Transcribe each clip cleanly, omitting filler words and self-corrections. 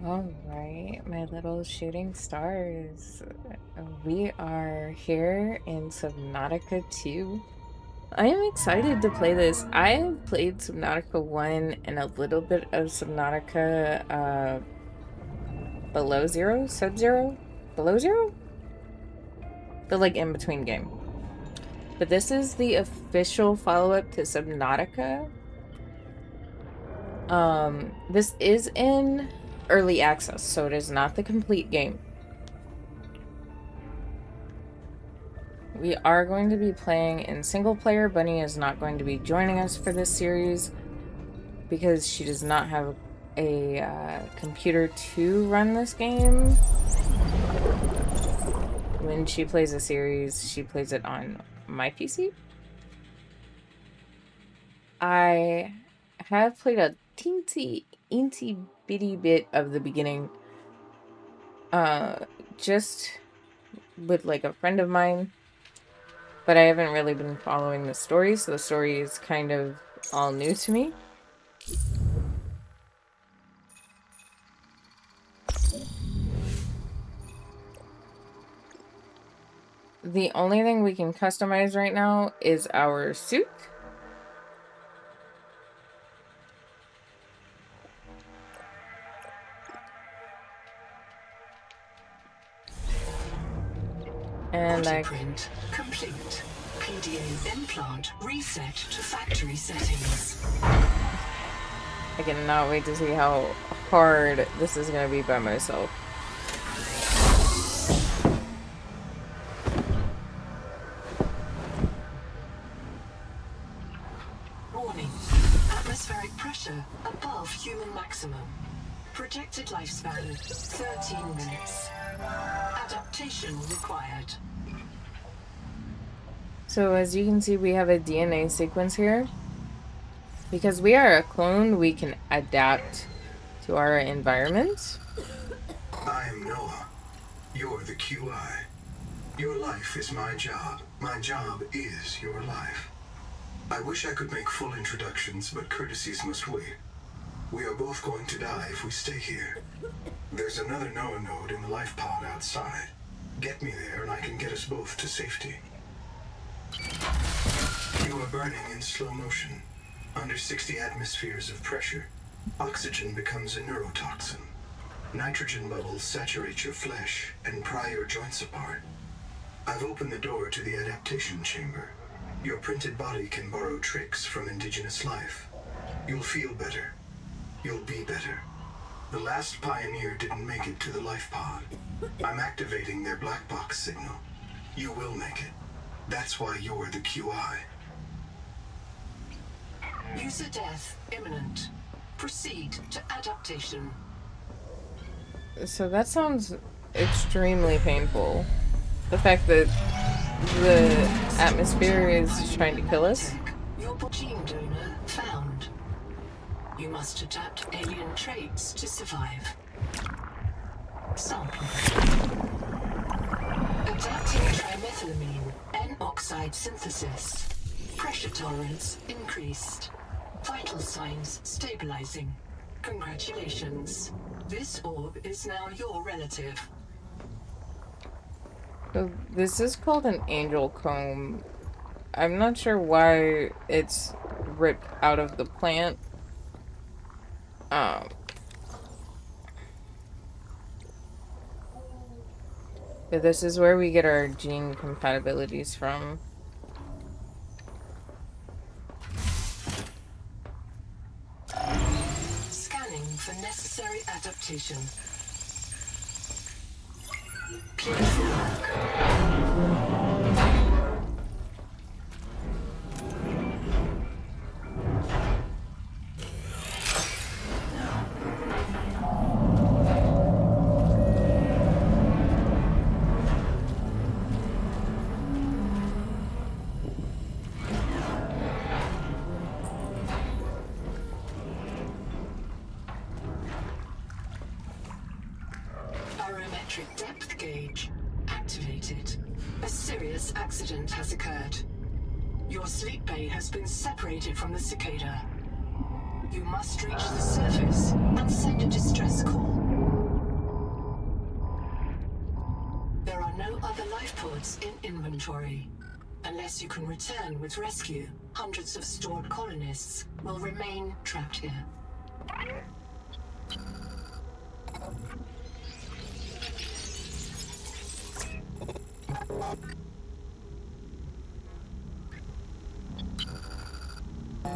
All right, my little shooting stars. We are here in Subnautica 2. I am excited to play this. I have played Subnautica 1 and a little bit of Subnautica Below Zero? Sub-Zero? Below Zero? The like in between game. But this is the official follow-up to Subnautica. This is in early access, so it is not the complete game. We are going to be playing in single player. Bunny is not going to be joining us for this series because she does not have a computer to run this game. When she plays a series, she plays it on my PC. I have played a teensy bitty bit of the beginning, just with like a friend of mine, but I haven't really been following the story, so the story is kind of all new to me. The only thing we can customize right now is our suit. And Print complete. PDA implant reset to factory settings. I cannot wait to see how hard this is going to be by myself. Warning. Atmospheric pressure above human maximum. Projected lifespan 13 minutes. Adaptation required. So as you can see, we have a DNA sequence here. Because we are a clone, we can adapt to our environment. I am Noah. You're the QI. Your life is my job. My job is your life. I wish I could make full introductions, but courtesies must wait. We are both going to die if we stay here. There's another Noah node in the life pod outside. Get me there and I can get us both to safety. You are burning in slow motion. Under 60 atmospheres of pressure, oxygen becomes a neurotoxin. Nitrogen bubbles saturate your flesh and pry your joints apart. I've opened the door to the adaptation chamber. Your printed body can borrow tricks from indigenous life. You'll feel better. You'll be better. The last pioneer didn't make it to the life pod. I'm activating their black box signal. You will make it. That's why you're the QI. User death imminent. Proceed to adaptation. So that sounds extremely painful. The fact that the atmosphere is trying to kill us. Your gene donor found. You must adapt alien traits to survive. Sample. Adapting trimethylamine N-oxide synthesis. Pressure tolerance increased. Vital signs stabilizing. Congratulations. This orb is now your relative. So this is called an angel comb. I'm not sure why it's ripped out of the plant. But this is where we get our gene compatibilities from. Scanning for necessary adaptation. Beautiful work. Barometric depth gauge activated. A serious accident has occurred. Your sleep bay has been separated from the cicada. You must reach the surface and send a distress call. rewards in inventory. Unless you can return with rescue, hundreds of stored colonists will remain trapped here.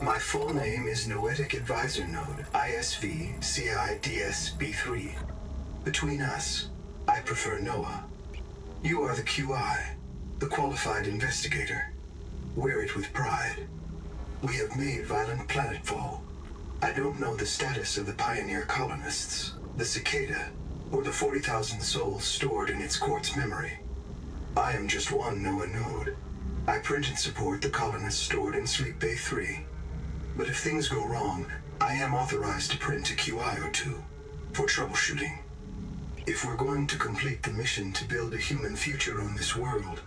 My full name is Noetic Advisor Node, ISV CIDS B3. Between us, I prefer Noah. You are the QI, the qualified investigator. Wear it with pride. We have made violent planetfall. I don't know the status of the pioneer colonists, the cicada, or the 40,000 souls stored in its quartz memory. I am just one Noah node. I print and support the colonists stored in Sleep Bay 3. But if things go wrong, I am authorized to print a QI or two for troubleshooting. If we're going to complete the mission to build a human future on this world,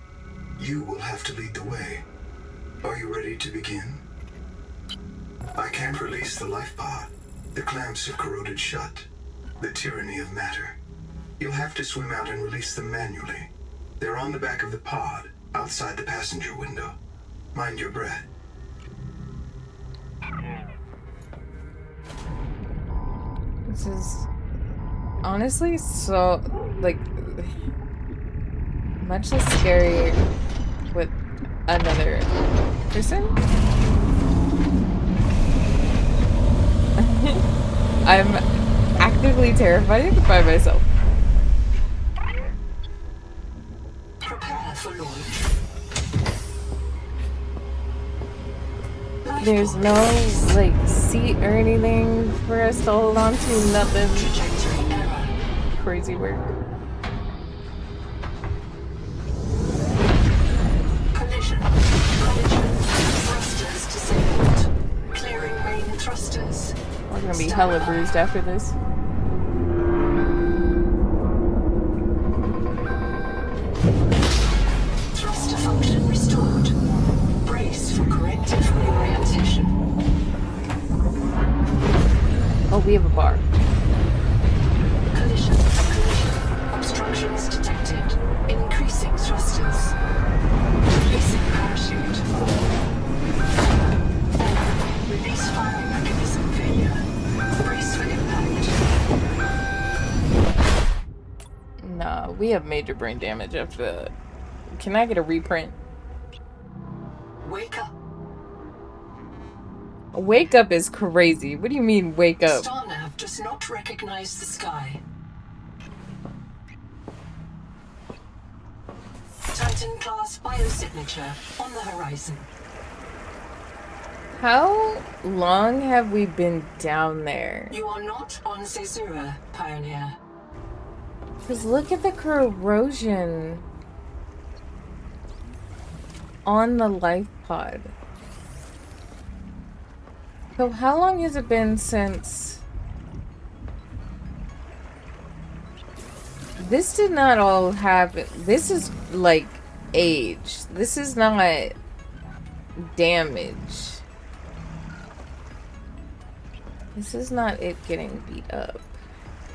you will have to lead the way. Are you ready to begin? I can't release the life pod. The clamps have corroded shut. The tyranny of matter. You'll have to swim out and release them manually. They're on the back of the pod, outside the passenger window. Mind your breath. This is honestly so, like, much less scary with another person. I'm actively terrified by myself. Prepare for launch. There's no, like, seat or anything for us to hold on to, nothing. Trajectory error. Crazy work. Collision. Thrusters disabled. Clearing main thrusters. We're gonna be hella bruised after this. Thruster function restored. Brace for corrective reorientation. Oh, we have a bar. Collision. Obstructions detected. Increasing thrusters. Releasing parachute. Release firing mechanism failure. Brace for impact. Nah, we have major brain damage after that. Can I get a reprint? Wake up. Wake up is crazy. What do you mean, wake up? Starnav does not recognize the sky. Titan-class biosignature on the horizon. How long have we been down there? You are not on Caesura, Pioneer. Because look at the corrosion on the life pod. So how long has it been since... This did not all happen. This is like age. This is not damage. This is not it getting beat up.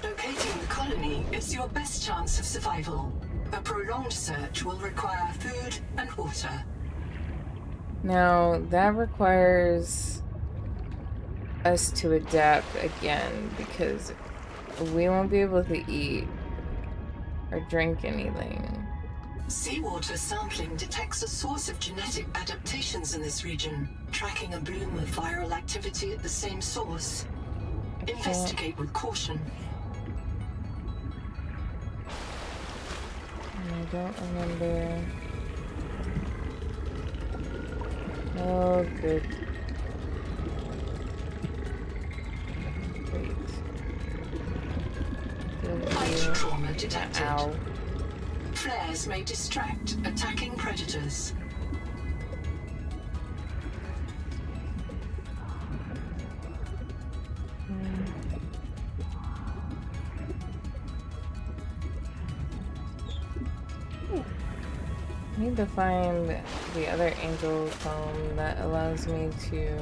Locating the colony is your best chance of survival. A prolonged search will require food and water. Now, that requires us to adapt again because we won't be able to eat or drink anything. Seawater sampling detects a source of genetic adaptations in this region, tracking a bloom of viral activity at the same source. Investigate with caution. I don't remember. Oh, good. Wait. Light trauma detected. Ow. Flares may distract attacking predators. I need to find the other angel foam that allows me to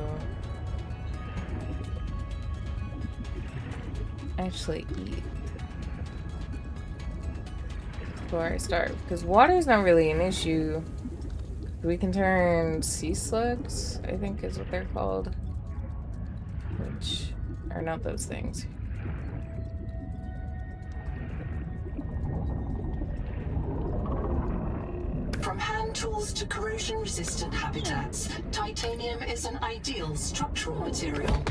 actually eat. before I start. Because water's not really an issue. We can turn sea slugs, I think is what they're called. Which are not those things. From hand tools to corrosion-resistant habitats, titanium is an ideal structural material.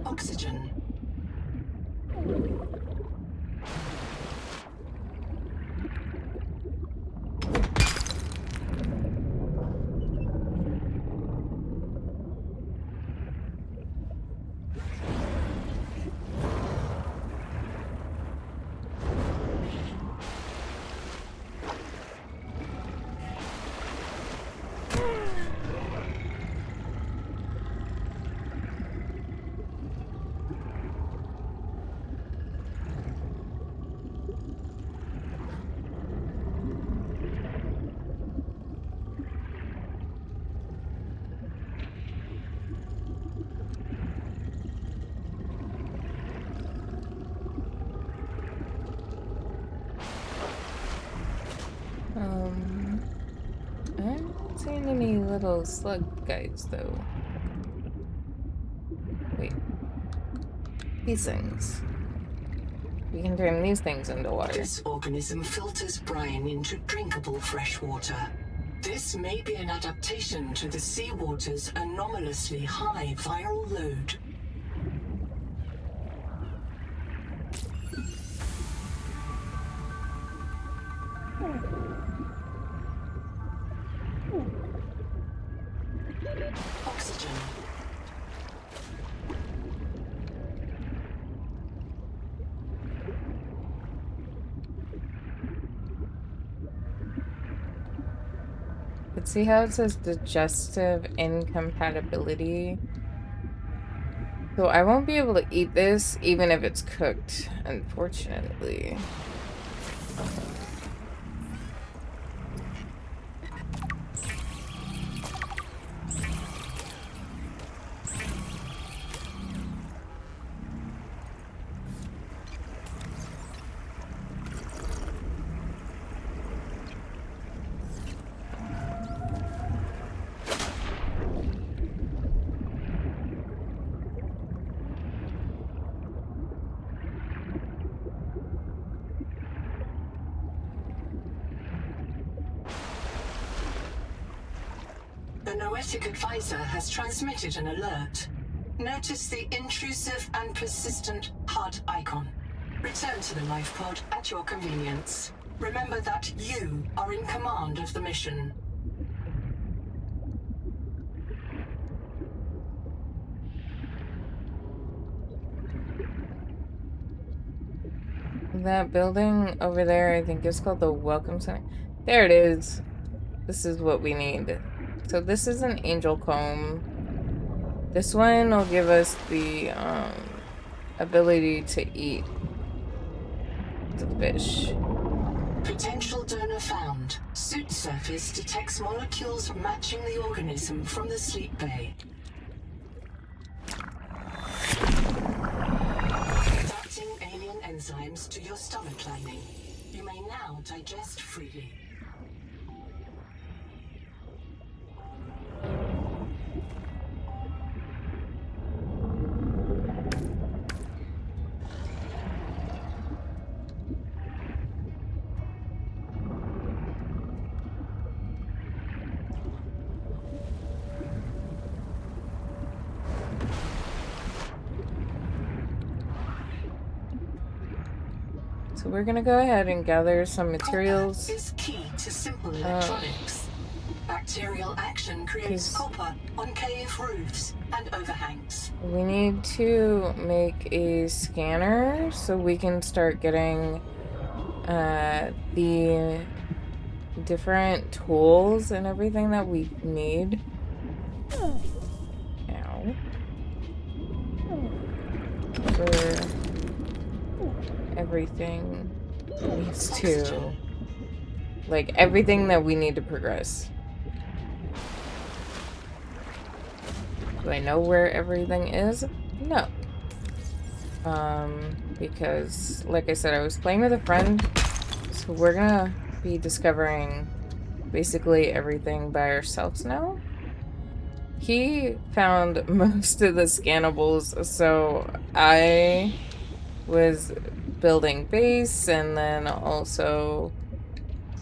Oxygen. I'm not seeing any little slug guys though. Wait. These things. We can turn these things into water. This organism filters brine into drinkable fresh water. This may be an adaptation to the seawater's anomalously high viral load. Oxygen. But see how it says digestive incompatibility? So I won't be able to eat this even if it's cooked, unfortunately. The Noetic advisor has transmitted an alert. Notice the intrusive and persistent HUD icon. Return to the life pod at your convenience. Remember that you are in command of the mission. That building over there, I think is called the Welcome Center. There it is. This is what we need. So this is an angel comb. This one will give us the ability to eat the fish. Potential donor found. Suit surface detects molecules matching the organism from the sleep bay. Adapting alien enzymes to your stomach lining. You may now digest freely. So we're gonna go ahead and gather some materials. Copper is key to simple electronics. Bacterial action creates copper on cave roofs and overhangs. We need to make a scanner so we can start getting the different tools and everything that we need. Ow. For everything needs to, like, everything that we need to progress. Do I know where everything is? No. Because, like I said, I was playing with a friend So we're gonna be discovering basically everything by ourselves now. He found most of the scannables, so I was building base and then also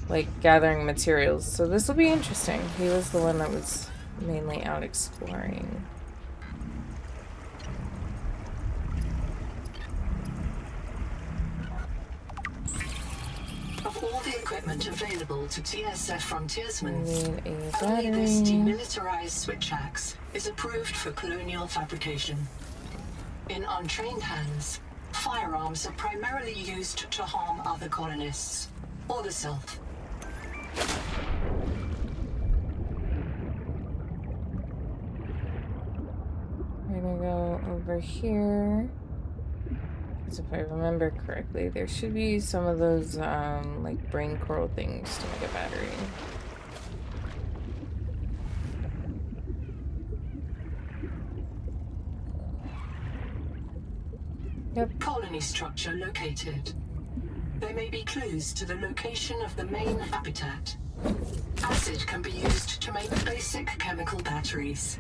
like gathering materials. So this will be interesting. He was the one that was mainly out exploring. Of all the equipment available to TSF frontiersmen, Need a only this battery. demilitarized switch axe is approved for colonial fabrication. In untrained hands, firearms are primarily used to harm other colonists, or the self. We're gonna go over here. Because if I remember correctly, there should be some of those like brain coral things to make a battery. Yep. Colony structure located. There may be clues to the location of the main habitat. Acid can be used to make basic chemical batteries.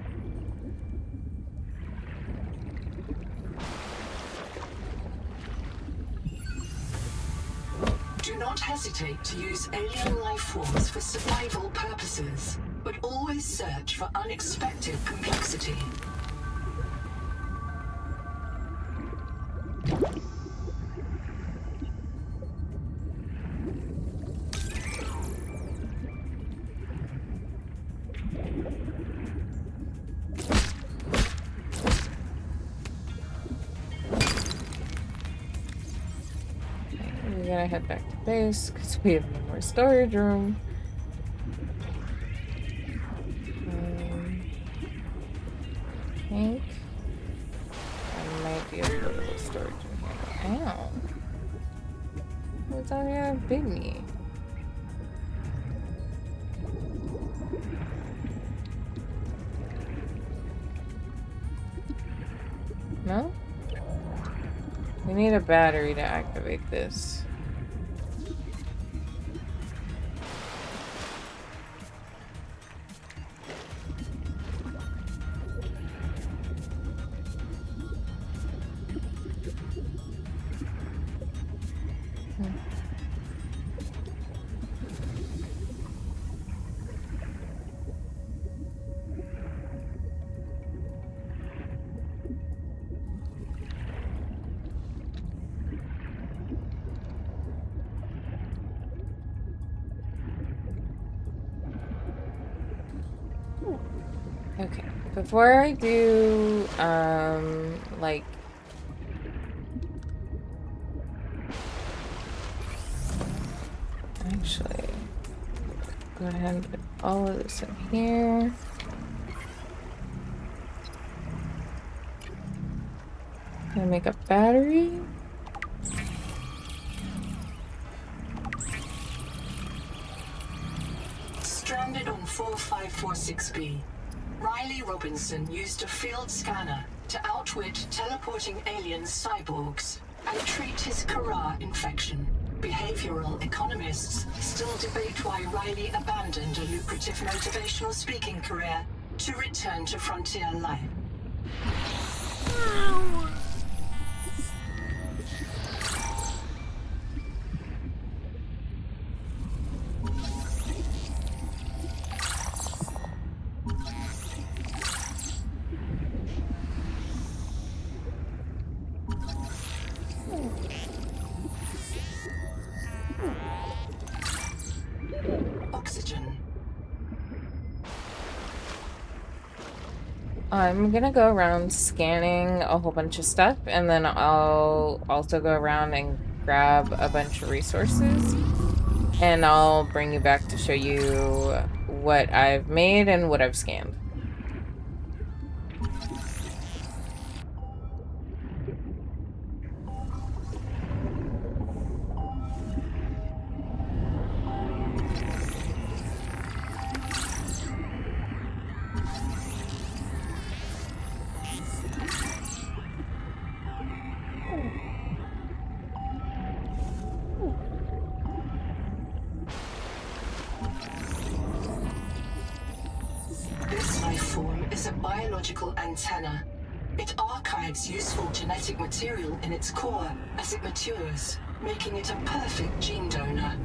Do not hesitate to use alien life forms for survival purposes, but always search for unexpected complexity. We're gonna head back to base because we have no more storage room. I think I might be able to put a little storage in here. Ow. What's on your big knee? No? We need a battery to activate this. Okay, before I do, like, actually, go ahead and put all of this in here. Gonna make a battery. Stranded on 4546B, Riley Robinson used a field scanner to outwit teleporting alien cyborgs and treat his Kara infection. Behavioral economists still debate why Riley abandoned a lucrative motivational speaking career to return to frontier life. Oxygen. I'm gonna go around scanning a whole bunch of stuff, and then I'll also go around and grab a bunch of resources, and I'll bring you back to show you what I've made and what I've scanned. biological antenna. It archives useful genetic material in its core as it matures, making it a perfect gene donor.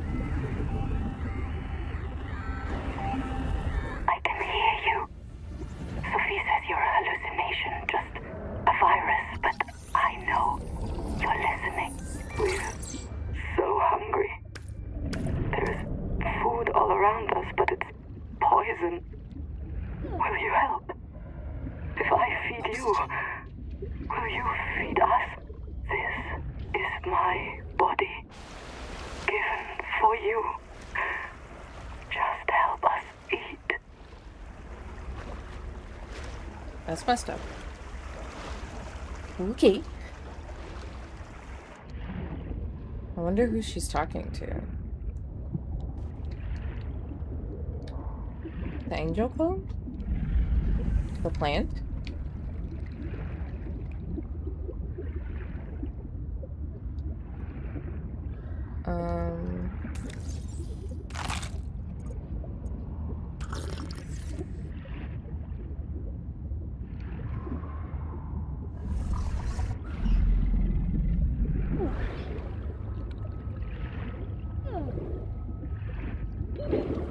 I can hear you. Sophie says you're a hallucination, just a virus, but I know you're listening. We're so hungry. There's food all around us, but it's poison. Will you help? If I feed you, will you feed us? This is my body, given for you. Just help us eat. That's messed up. Okay. I wonder who she's talking to. The angel clone? The plant?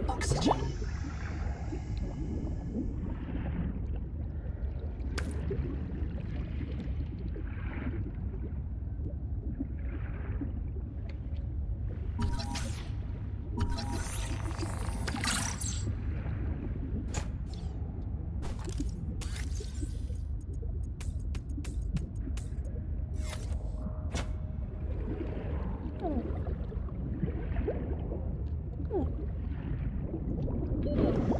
Oxygen.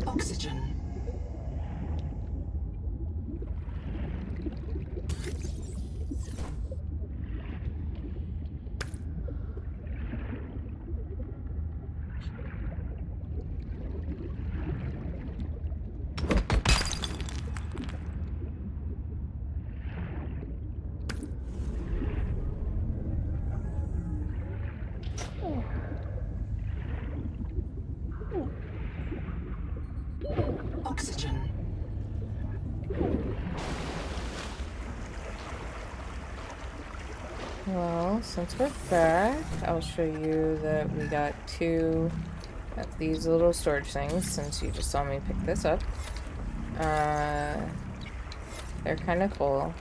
Oxygen. Oxygen. Well, since we're back, I'll show you that we got 2 of these little storage things, since you just saw me pick this up. They're kind of full.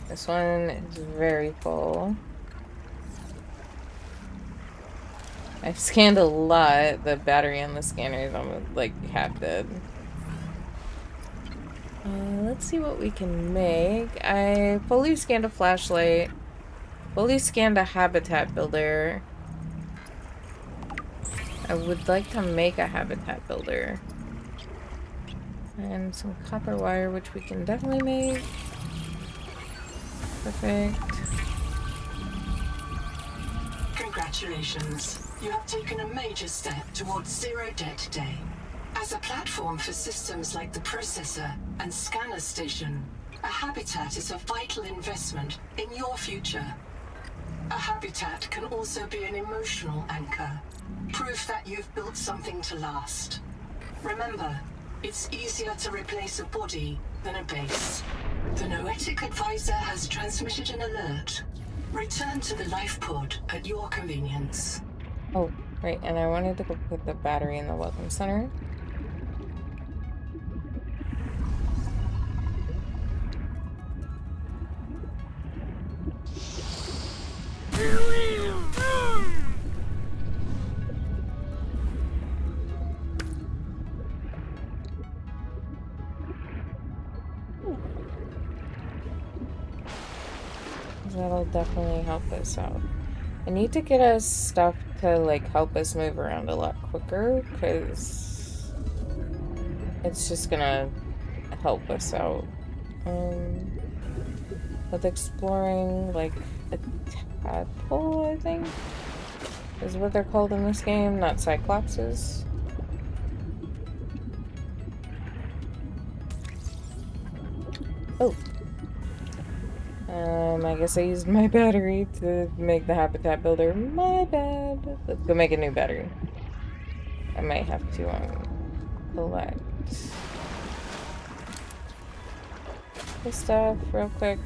This one is very full. I've scanned a lot. The battery on the scanner is almost like half dead. Let's see what we can make. I fully scanned a flashlight. Fully scanned a habitat builder. I would like to make a habitat builder. And some copper wire, which we can definitely make. Perfect. Congratulations. You have taken a major step towards zero debt today. As a platform for systems like the processor and scanner station, a habitat is a vital investment in your future. A habitat can also be an emotional anchor, proof that you've built something to last. Remember, it's easier to replace a body than a base. The Noetic Advisor has transmitted an alert. Return to the life pod at your convenience. Oh, right, and I wanted to go put the battery in the welcome center. That'll definitely help us out. I need to get us stuff to like help us move around a lot quicker, because it's just gonna help us out. With exploring like a tadpole, I think, is what they're called in this game, not cyclopses. Oh. I guess I used my battery to make the habitat builder. My bad. Let's go make a new battery. I might have to collect. this stuff real quick.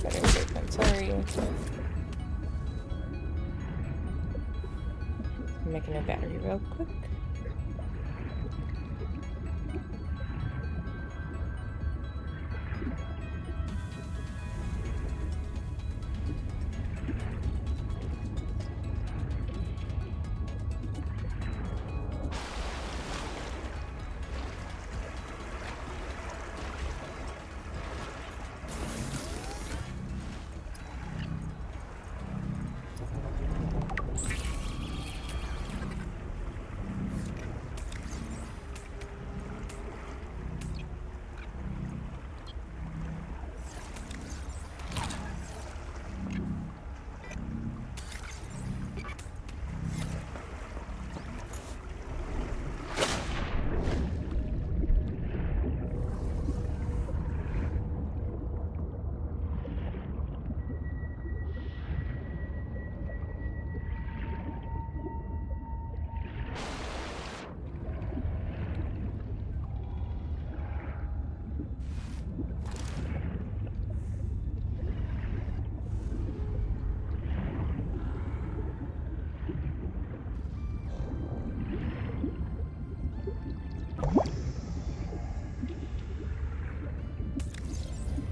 Better safe than sorry. I'm making a battery real quick.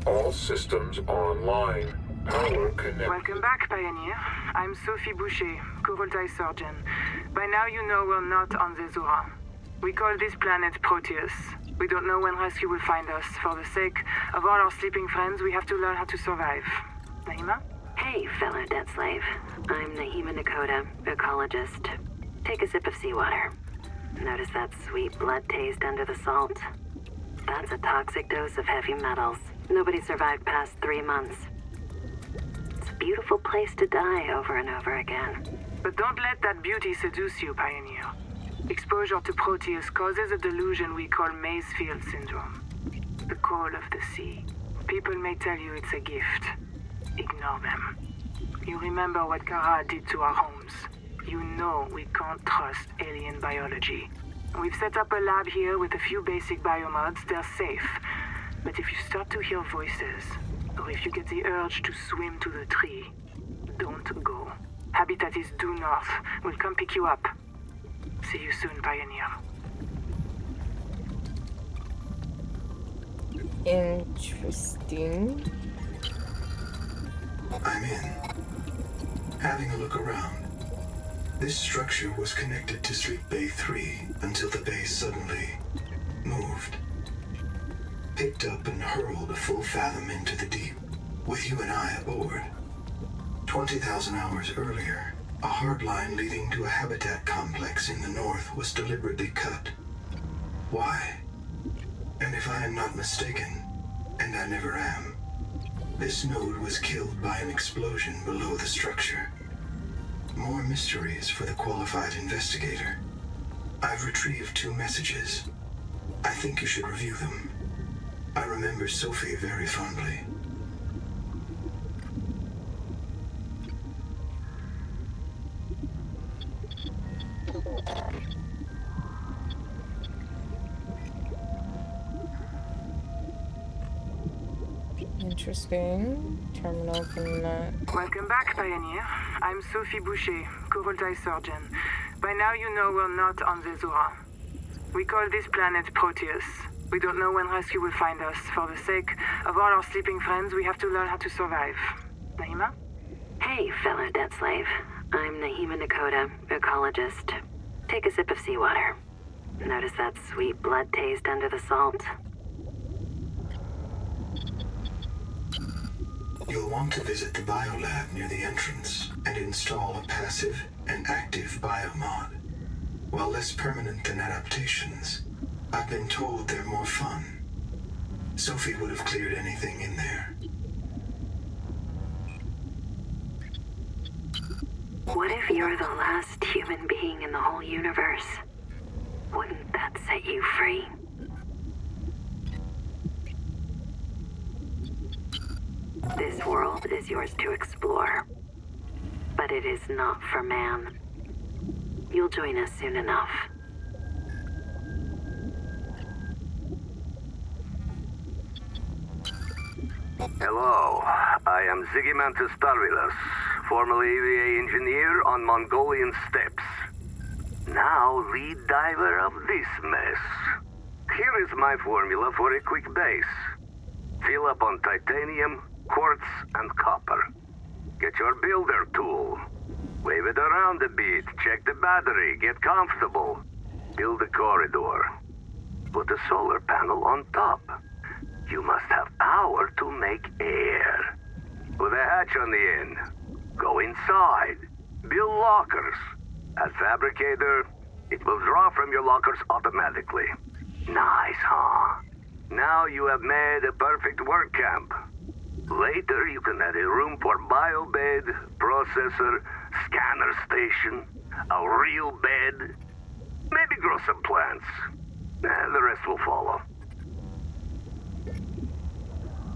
All systems online. Power connect. Welcome back, Pioneer. I'm Sophie Boucher, co-voltaï surgeon. By now you know we're not on the Zora. We call this planet Proteus. We don't know when rescue will find us. For the sake of all our sleeping friends, we have to learn how to survive. Naima? Hey, fellow debt slave. I'm Naima Nakota, ecologist. Take a sip of seawater. Notice that sweet blood taste under the salt? That's a toxic dose of heavy metals. Nobody survived past 3 months. It's a beautiful place to die over and over again. But don't let that beauty seduce you, Pioneer. Exposure to Proteus causes a delusion we call Maysfield syndrome. The call of the sea. People may tell you it's a gift. Ignore them. You remember what Kara did to our homes. You know we can't trust alien biology. We've set up a lab here with a few basic biomods. They're safe. But if you start to hear voices, or if you get the urge to swim to the tree, don't go. Habitat is due north. We'll come pick you up. See you soon, Pioneer. Interesting. I'm in. Having a look around. This structure was connected to Street Bay 3 until the bay suddenly moved. Picked up and hurled a full fathom into the deep, with you and I aboard. 20,000 hours earlier, a hard line leading to a habitat complex in the north was deliberately cut. Why? And if I am not mistaken, and I never am, this node was killed by an explosion below the structure. More mysteries for the qualified investigator. I've retrieved 2 messages. I think you should review them. I remember Sophie very fondly. Interesting. Terminal cannot. Welcome back, Pioneer. I'm Sophie Boucher, co-voltaï surgeon. By now you know we're not on the Zora. We call this planet Proteus. We don't know when rescue will find us. For the sake of all our sleeping friends, we have to learn how to survive. Naima? Hey, fellow debt slave. I'm Naima Nakota, ecologist. Take a sip of seawater. Notice that sweet blood taste under the salt? You'll want to visit the biolab near the entrance and install a passive and active biomod. While less permanent than adaptations, I've been told they're more fun. Sophie would have cleared anything in there. What if you're the last human being in the whole universe? Wouldn't that set you free? This world is yours to explore, but it is not for man. You'll join us soon enough. Hello, I am Zigimantus Starvilus, formerly EVA engineer on Mongolian steppes. Now lead diver of this mess. Here is my formula for a quick base. Fill up on titanium, quartz, and copper. Get your builder tool. Wave it around a bit, check the battery, get comfortable. Build a corridor. Put a solar panel on top. You must have power to make air. Put a hatch on the end. Go inside. Build lockers. As fabricator, it will draw from your lockers automatically. Nice, huh? Now you have made a perfect work camp. Later you can add a room for biobed, processor, scanner station, a real bed. Maybe grow some plants. The rest will follow.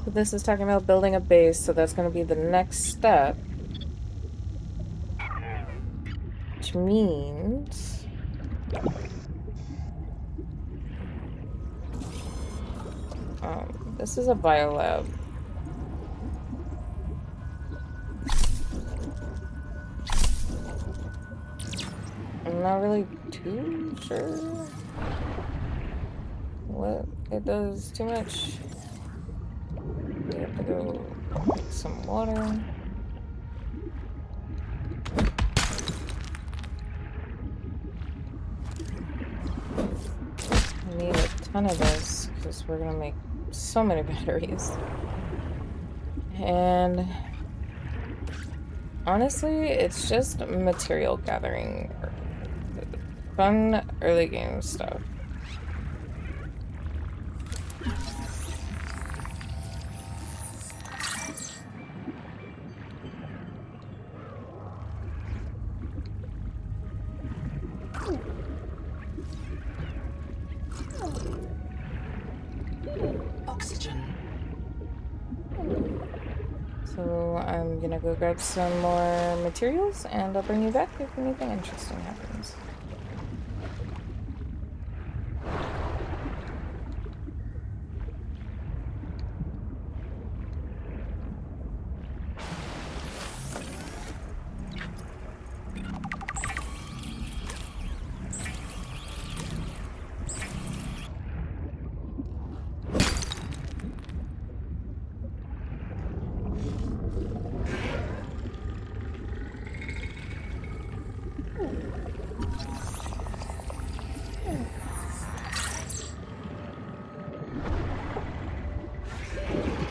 So this is talking about building a base, so that's going to be the next step. Which means... this is a biolab. I'm not really too sure what it does too much. We have to go get some water. I need a ton of this because we're gonna make so many batteries. And honestly, it's just material gathering. Fun early game stuff. Oxygen. So I'm gonna go grab some more materials and I'll bring you back if anything interesting happens.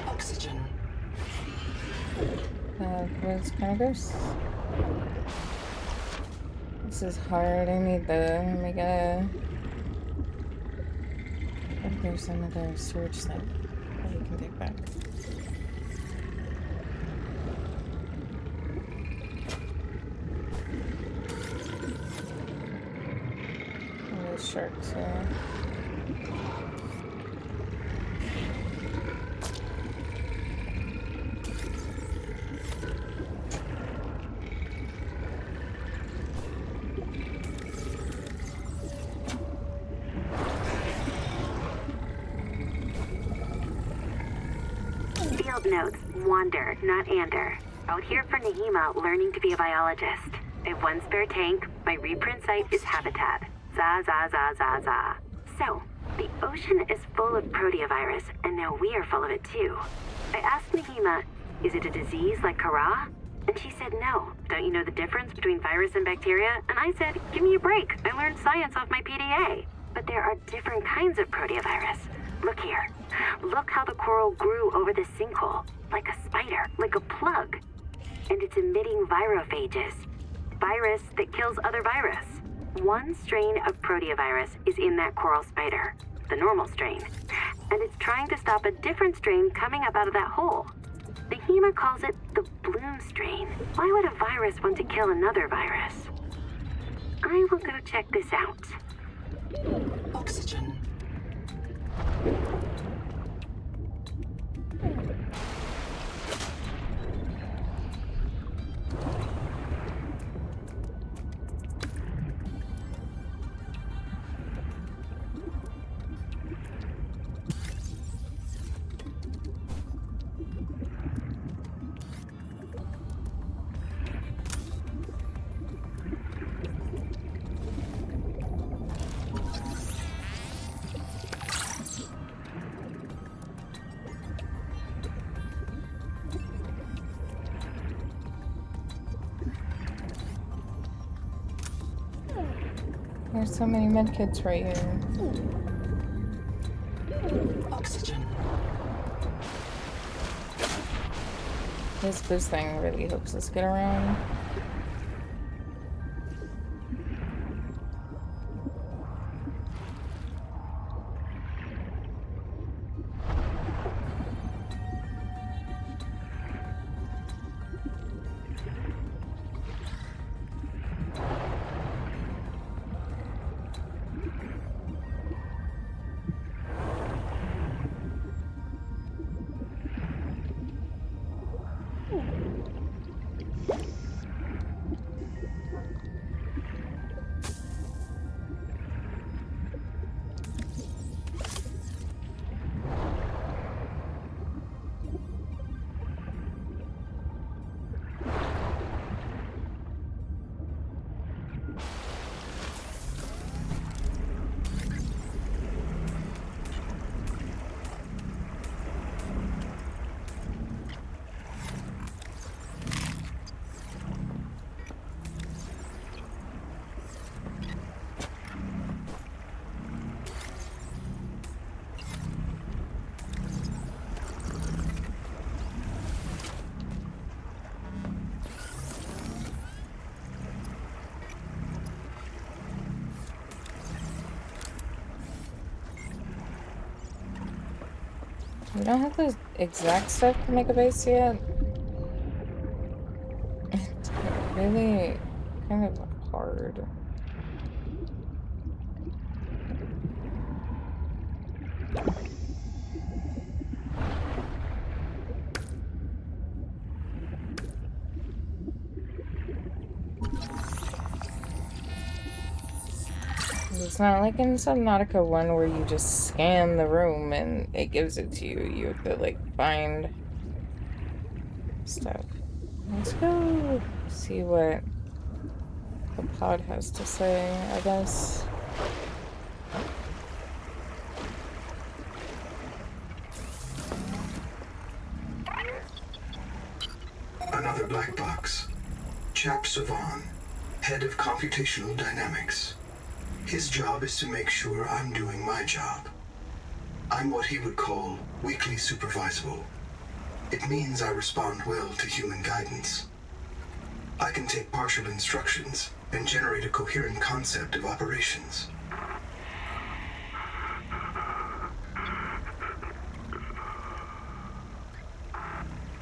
Oxygen. Where's kind of gross? This is hard. I need the omega. I think there's another storage site that we can take back. And there's sharks here. Field notes, wander, not ander. Out here for Nahima, learning to be a biologist. I have one spare tank. My reprint site is habitat. Za, za, za, za, za. So, the ocean is full of proteovirus, and now we are full of it too. I asked Nahima, is it a disease like Kara? And she said no. Don't you know the difference between virus and bacteria? And I said, give me a break. I learned science off my PDA. But there are different kinds of proteovirus. Look here. Look how the coral grew over the sinkhole. Like a spider, like a plug. And it's emitting virophages. Virus that kills other virus. One strain of proteovirus is in that coral spider. The normal strain. And it's trying to stop a different strain coming up out of that hole. Nahima calls it the bloom strain. Why would a virus want to kill another virus? I will go check this out. Oxygen. There's so many medkits right here. Oxygen. This boost thing really helps us get around. We don't have the exact stuff to make a base yet. It's really kind of hard. It's not like in Subnautica 1 where you just scan the room and it gives it to you. You have to, like, find stuff. Let's go see what the pod has to say, I guess. Another black box. Chap Savan, head of computational dynamics. His job is to make sure I'm doing my job. I'm what he would call weakly supervisable. It means I respond well to human guidance. I can take partial instructions and generate a coherent concept of operations.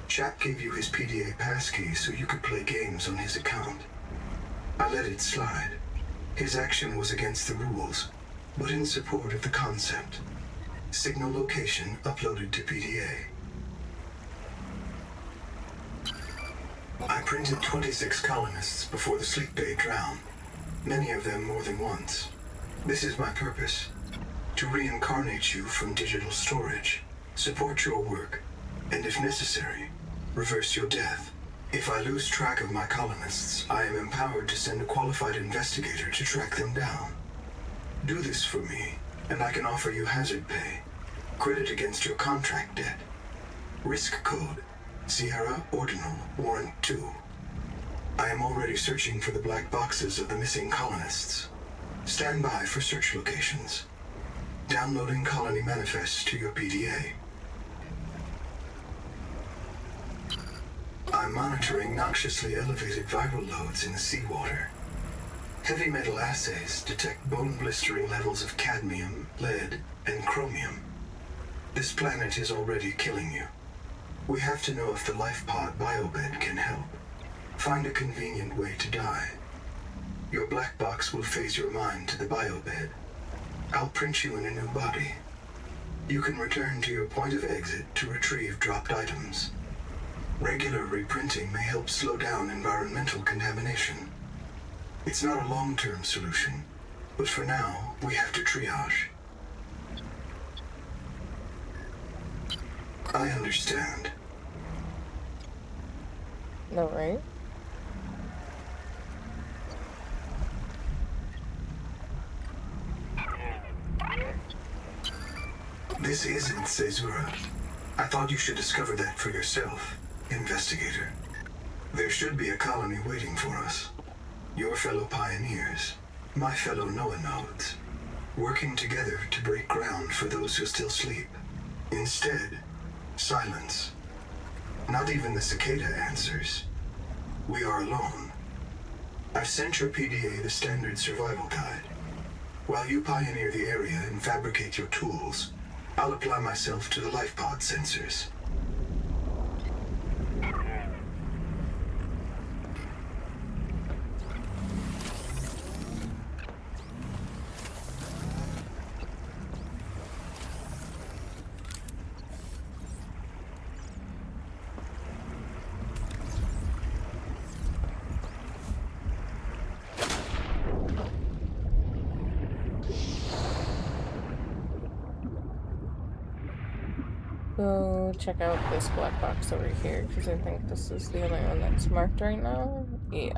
Chap gave you his PDA passkey so you could play games on his account. I let it slide. His action was against the rules, but in support of the concept. Signal location uploaded to PDA. I printed 26 colonists before the sleep bay drowned, many of them more than once. This is my purpose, to reincarnate you from digital storage, support your work, and if necessary, reverse your death. If I lose track of my colonists, I am empowered to send a qualified investigator to track them down. Do this for me, and I can offer you hazard pay, credit against your contract debt. Risk code, Sierra Ordinal Warrant 2. I am already searching for the black boxes of the missing colonists. Stand by for search locations. Downloading colony manifests to your PDA. I'm monitoring noxiously elevated viral loads in the seawater. Heavy metal assays detect bone-blistering levels of cadmium, lead, and chromium. This planet is already killing you. We have to know if the life pod biobed can help. Find a convenient way to die. Your black box will phase your mind to the biobed. I'll print you in a new body. You can return to your point of exit to retrieve dropped items. Regular reprinting may help slow down environmental contamination. It's not a long-term solution, but for now, we have to triage. I understand. No, right? This isn't Caesura. I thought you should discover that for yourself, investigator. There should be a colony waiting for us. Your fellow pioneers. My fellow Noah nodes, working together to break ground for those who still sleep. Instead, silence. Not even the cicada answers. We are alone. I've sent your PDA the standard survival guide. While you pioneer the area and fabricate your tools, I'll apply myself to the life pod sensors. Go check out this black box over here, because I think this is the only one that's marked right now. Yeah.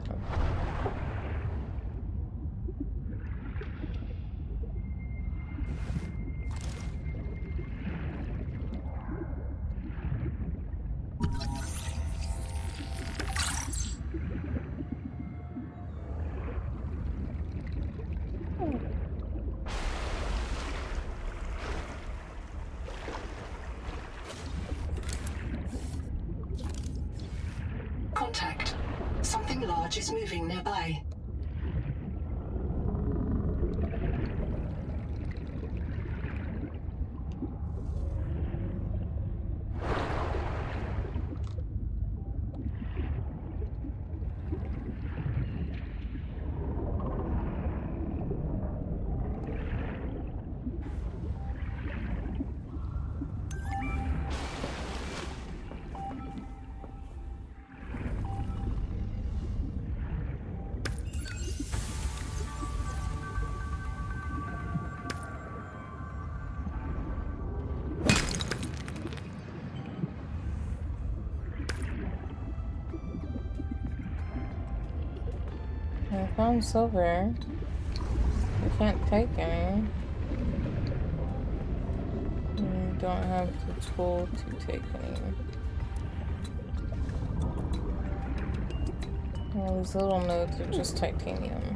Contact. Something large is moving nearby. I found silver. I can't take any. I don't have the tool to take any. All these little nodes are just titanium.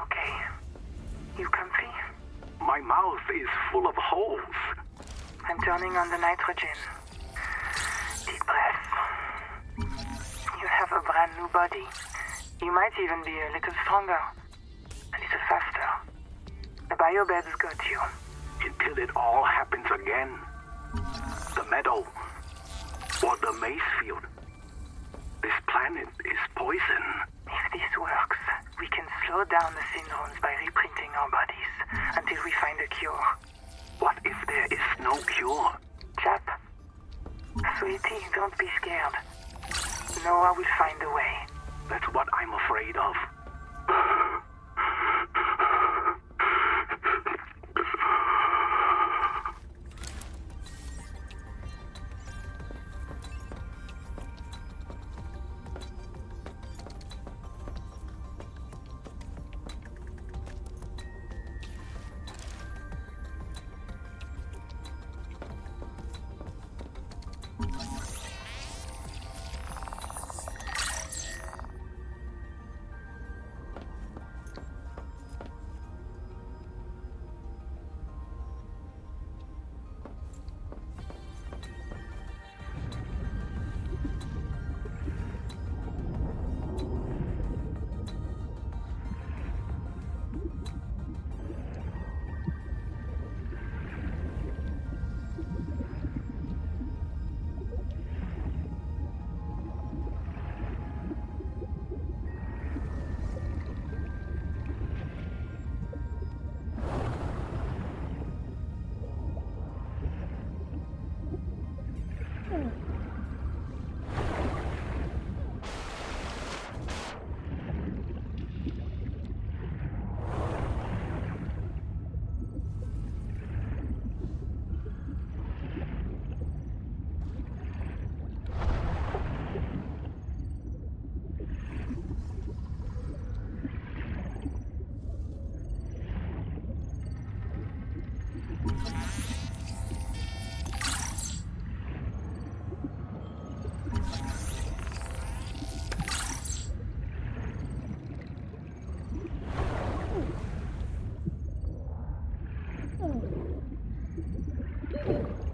Okay. You comfy? My mouth is full of holes. I'm turning on the nitrogen. Deep breath. You have a brand new body. You might even be a little stronger. A little faster. The biobeds got you. Until it all happens again. The meadow. Or the maize field. This planet is poison. If this works, we can slow down the syndromes by reprinting our bodies until we find a cure. What if there is no cure? Chap, sweetie, don't be scared. Noah will find a way. That's what I'm afraid of.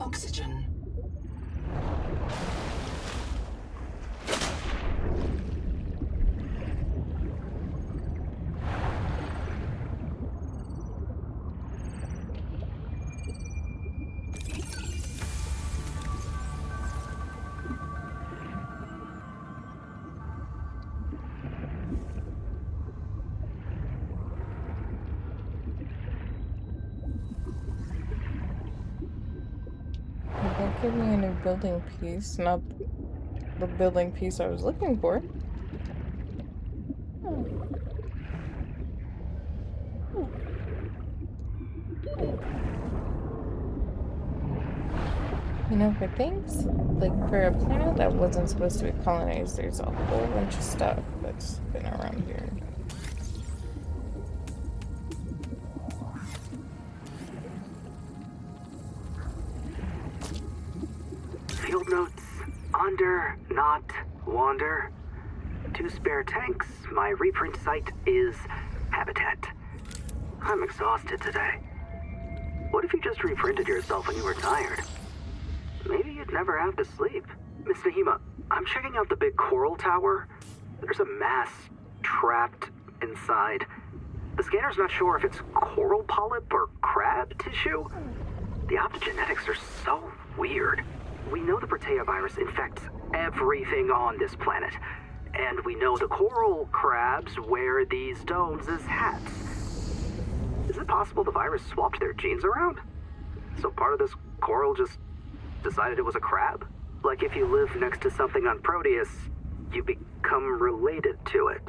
oxygen. That gave me a new building piece, not the building piece I was looking for. You know, for things, like for a planet that wasn't supposed to be colonized, there's a whole bunch of stuff that's been around here. Field notes. Under, not, wander. 2 spare tanks. My reprint site is habitat. I'm exhausted today. What if you just reprinted yourself when you were tired? Maybe you'd never have to sleep. Miss Nahima, I'm checking out the big coral tower. There's a mass trapped inside. The scanner's not sure if it's coral polyp or crab tissue. The optogenetics are so weird. We know the Protea virus infects everything on this planet. And we know the coral crabs wear these stones as hats. Is it possible the virus swapped their genes around? So part of this coral just decided it was a crab? Like if you live next to something on Proteus, you become related to it.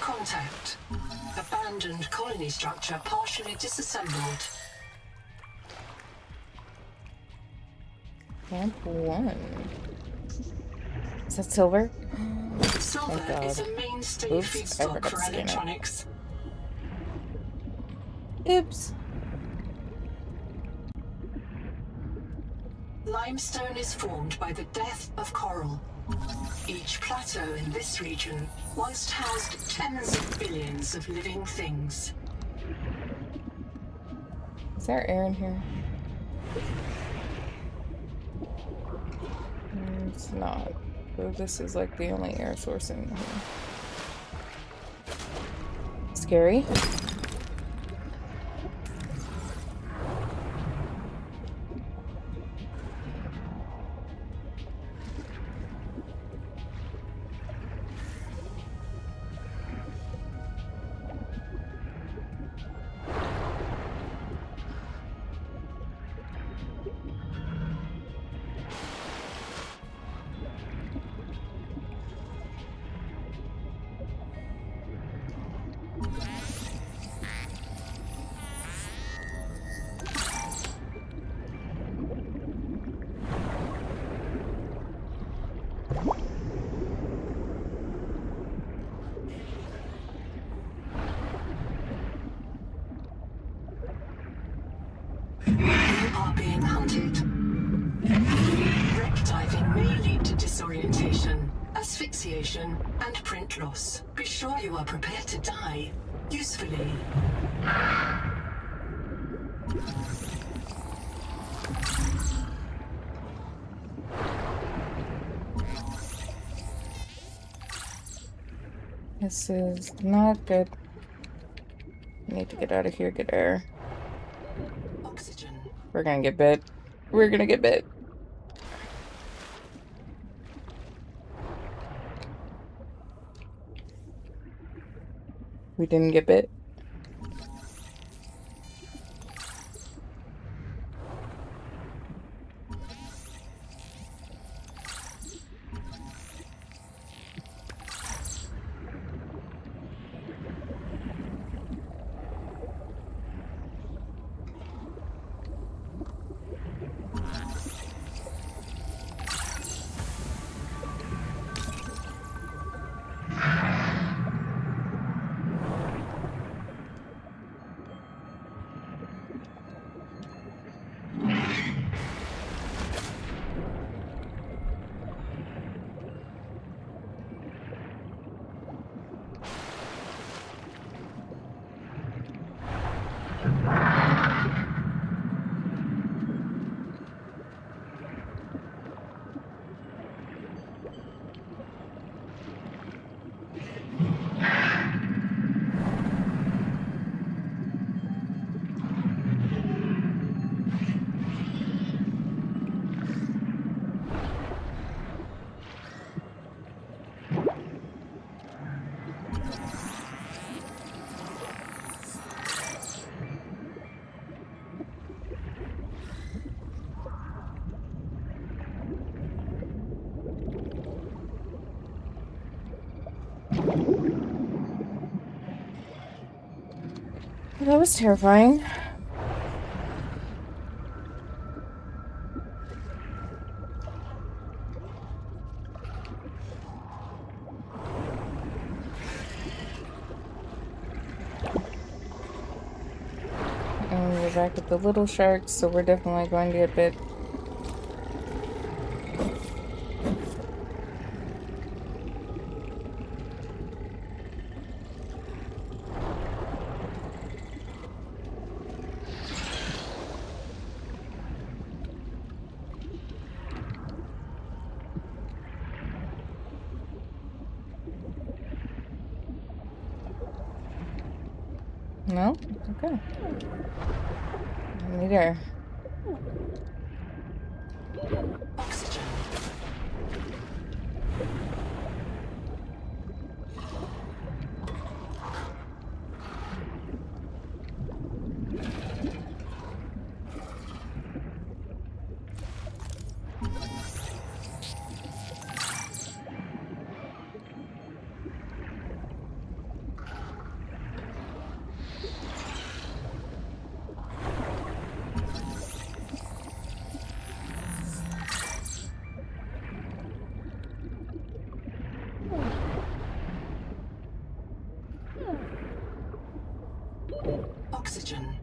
Contact. Abandoned colony structure partially disassembled. Camp 1. Is that silver? Silver God. is a mainstay Oops, I feedstock forgot for to scan it. electronics. Oops. Limestone is formed by the death of coral. Each plateau in this region once housed tens of billions of living things. Is there air in here? It's not. So this is like the only air source in here. Scary. Are being hunted. Wreck diving may lead to disorientation, asphyxiation, and print loss. Be sure you are prepared to die usefully. This is not good. I need to get out of here, get air. Oxygen. We're gonna get bit. We're gonna get bit. We didn't get bit. That was terrifying. And we're back at the little sharks, so we're definitely going to get bit. No? Okay. I need air. Oxygen. Oxygen.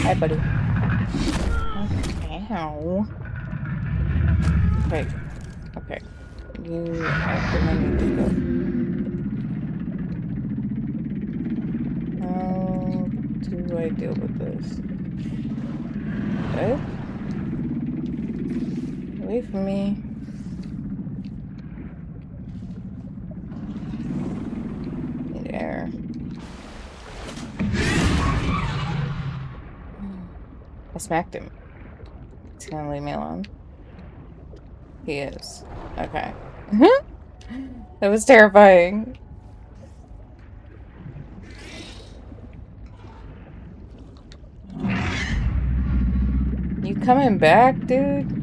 Hi, buddy. Okay. Ow. Wait. Okay. You actively need to go. How do I deal with this? Good? Away from me. Need air. I smacked him. He's gonna leave me alone. He is. Okay. That was terrifying. You coming back, dude?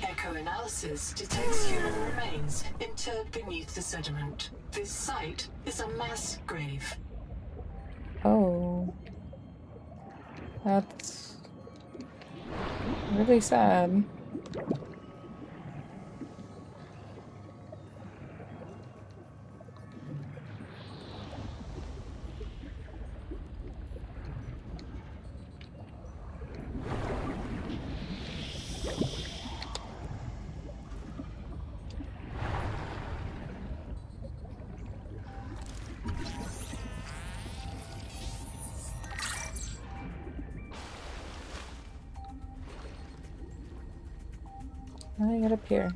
Echo-analysis detects human remains interred beneath the sediment. This site is a mass grave. Oh. That's really sad. How do I get up here?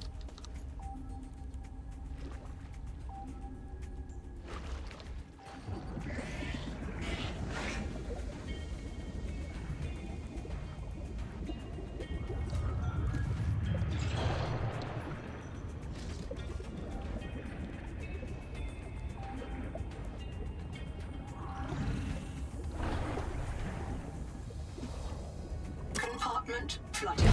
Compartment flooded.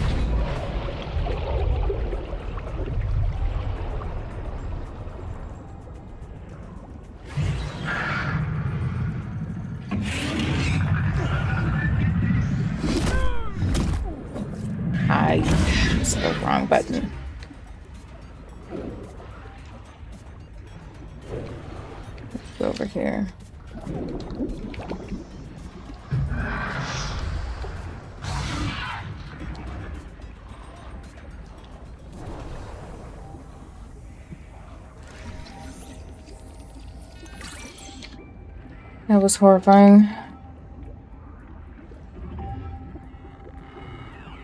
I used the wrong button. Let's go over here. That was horrifying.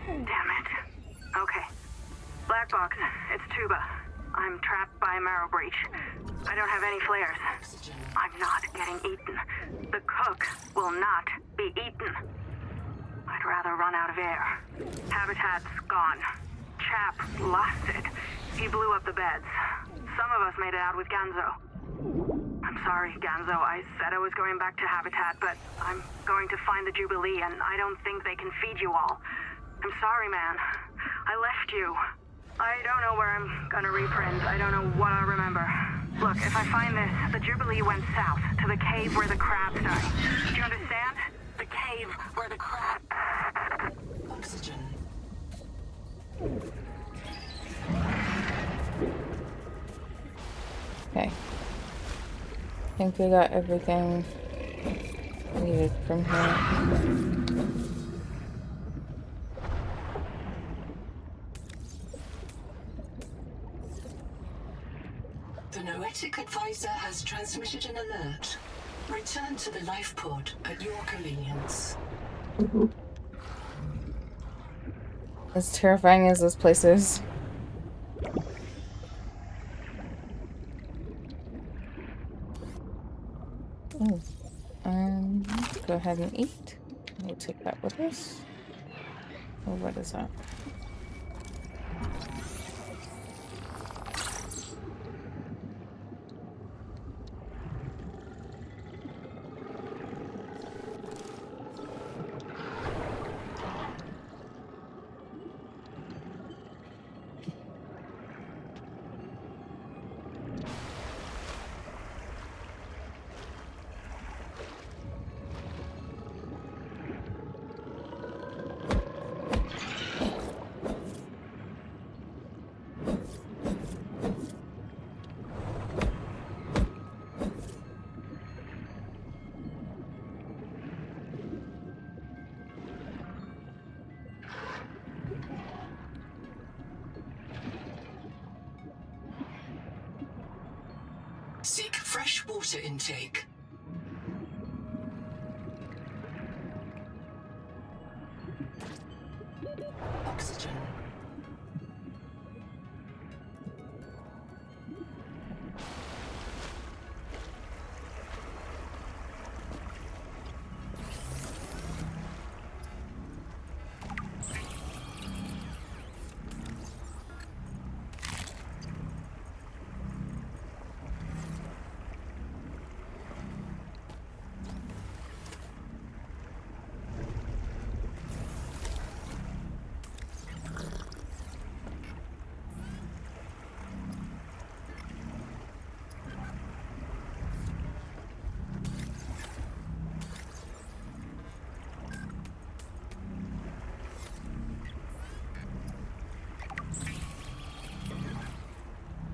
Damn it. Okay. Black box. It's Tuba. I'm trapped by a marrow breach. I don't have any flares. Oxygen. I'm not getting eaten. The cook will not be eaten. I'd rather run out of air. Habitat's gone. Chap lost it. He blew up the beds. Some of us made it out with Ganzo. I'm sorry, Ganzo. I said I was going back to Habitat, but I'm going to find the Jubilee, and I don't think they can feed you all. I'm sorry, man. I left you. I don't know where I'm gonna reprint. I don't know what I'll remember. Look, if I find this, the Jubilee went south, to the cave where the crabs die. Do you understand? The cave where the crabs... Oxygen. Okay. I think we got everything needed from here. The Noetic advisor has transmitted an alert. Return to the life pod at your convenience. As terrifying as this place is. Oh. Let's go ahead and eat. We'll take that with us. Oh, what is that? Seek fresh water intake. Oxygen.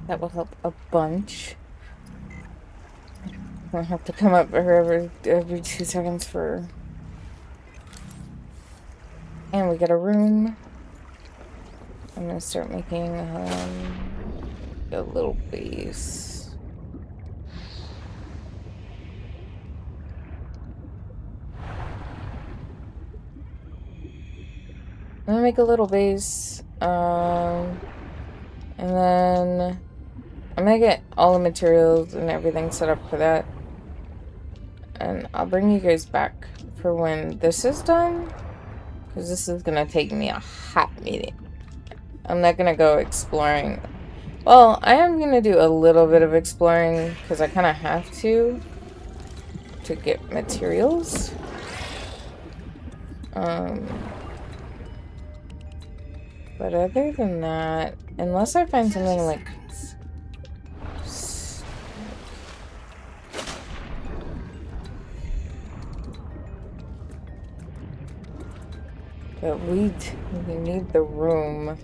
That will help a bunch. I have to come up here every 2 seconds for... And we got a room. I'm gonna start making a little base. I'm gonna make a little base, and then I'm gonna get all the materials and everything set up for that. And I'll bring you guys back for when this is done, because this is gonna take me a hot minute. I'm not gonna go exploring. Well, I am gonna do a little bit of exploring, because I kind of have to get materials. But other than that, unless I find something like... But we need the room.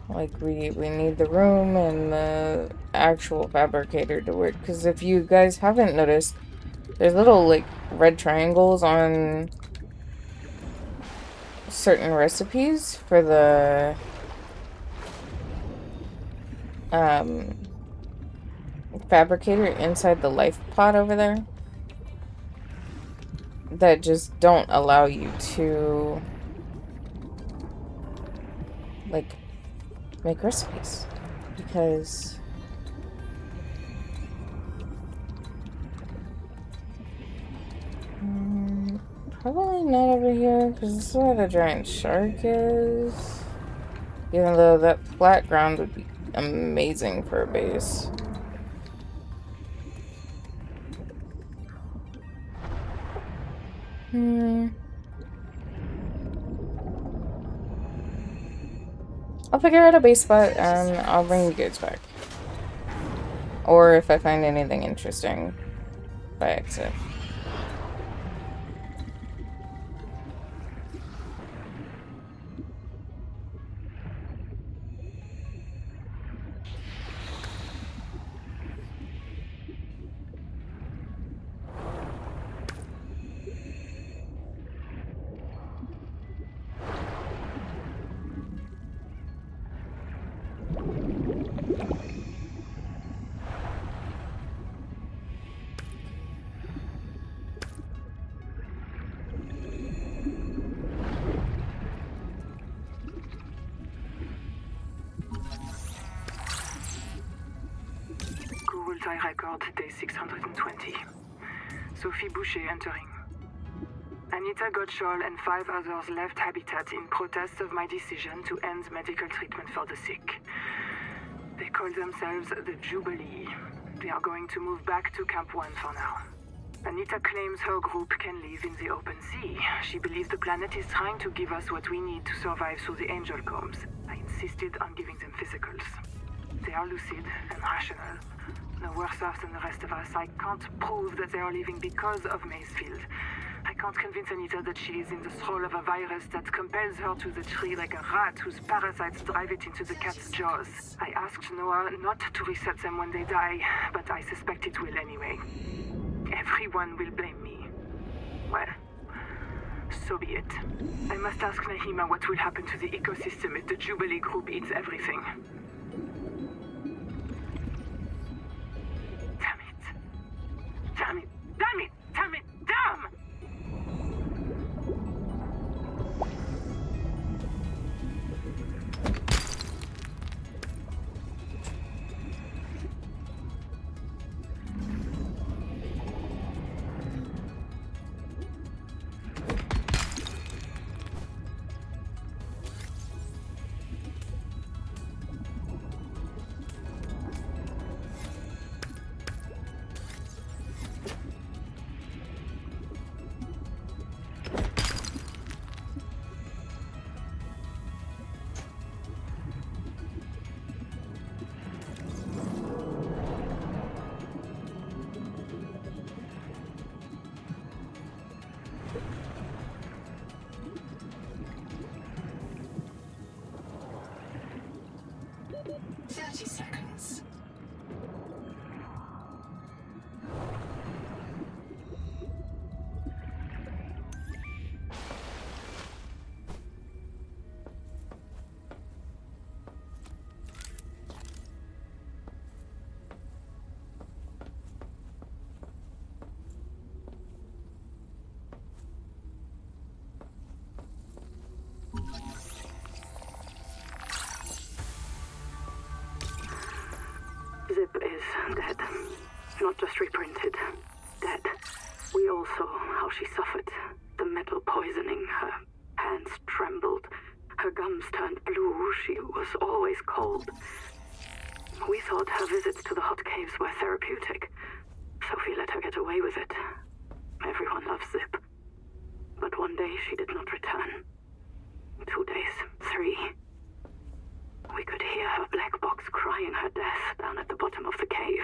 Like, we need the room and the actual fabricator to work. Because if you guys haven't noticed, there's little, like, red triangles on certain recipes for the fabricator inside the life pod over there that just don't allow you to, like, make recipes, because probably not over here, because this is where the giant shark is, even though that flat ground would be amazing for a base. I'll figure out a base spot and I'll bring you guys back. Or if I find anything interesting by accident. Record day 620. Sophie Boucher entering. Anita Gottschall and 5 others left Habitat in protest of my decision to end medical treatment for the sick. They call themselves the Jubilee. They are going to move back to Camp 1 for now. Anita claims her group can live in the open sea. She believes the planet is trying to give us what we need to survive through the angel combs. I insisted on giving them physicals. They are lucid and rational. No worse off than the rest of us. I can't prove that they are living because of Maysfield. I can't convince Anita that she is in the thrall of a virus that compels her to the tree like a rat whose parasites drive it into the cat's jaws. I asked Noah not to reset them when they die, but I suspect it will anyway. Everyone will blame me. Well, So be it. I must ask Nahima what will happen to the ecosystem if the Jubilee group eats everything. Damn it! Damn it! Damn it! Damn it! Damn! Seconds. Zip is dead. Not just reprinted. Dead. We all saw how she suffered. The metal poisoning. Her hands trembled. Her gums turned blue. She was always cold. We thought her visits to the hot caves were therapeutic. Sophie let her get away with it. Everyone loves Zip. But one day she did not return. 2 days. 3. We could hear her black box crying her death down at the bottom of the cave.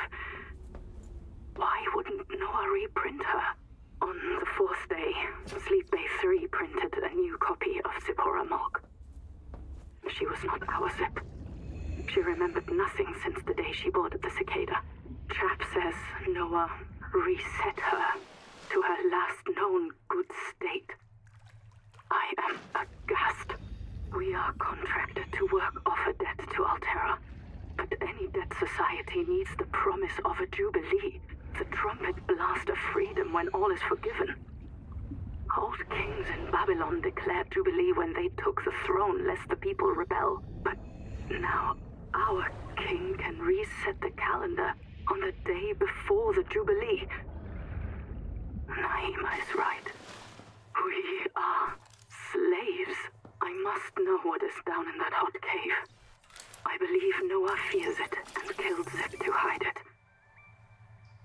Why wouldn't Noah reprint her? On the 4th day, Sleep Bay 3 printed a new copy of Zipporah Morg. She was not our Zip. She remembered nothing since the day she boarded the Cicada. Chap says Noah reset her to her last known good state. I am aghast. We are contracted to work off a debt to Altera. But any debt society needs the promise of a jubilee, the trumpet blast of freedom when all is forgiven. Old kings in Babylon declared jubilee when they took the throne lest the people rebel. But now our king can reset the calendar on the day before the jubilee. Naima is right. We are slaves. I must know what is down in that hot cave. I believe Noah fears it and killed Zip to hide it.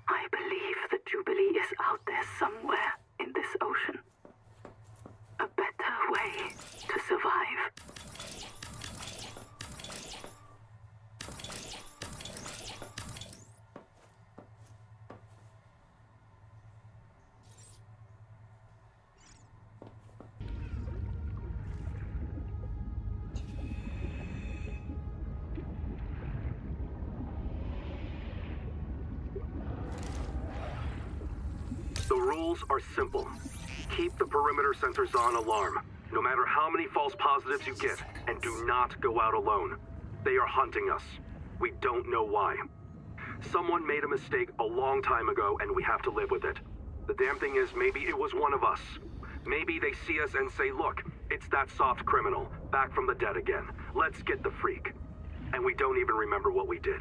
I believe the Jubilee is out there somewhere in this ocean. A better way to survive. The rules are simple. Keep the perimeter sensors on alarm, no matter how many false positives you get, and do not go out alone. They are hunting us. We don't know why. Someone made a mistake a long time ago, and we have to live with it. The damn thing is, maybe it was one of us. Maybe they see us and say, look, it's that soft criminal, back from the dead again. Let's get the freak. And we don't even remember what we did.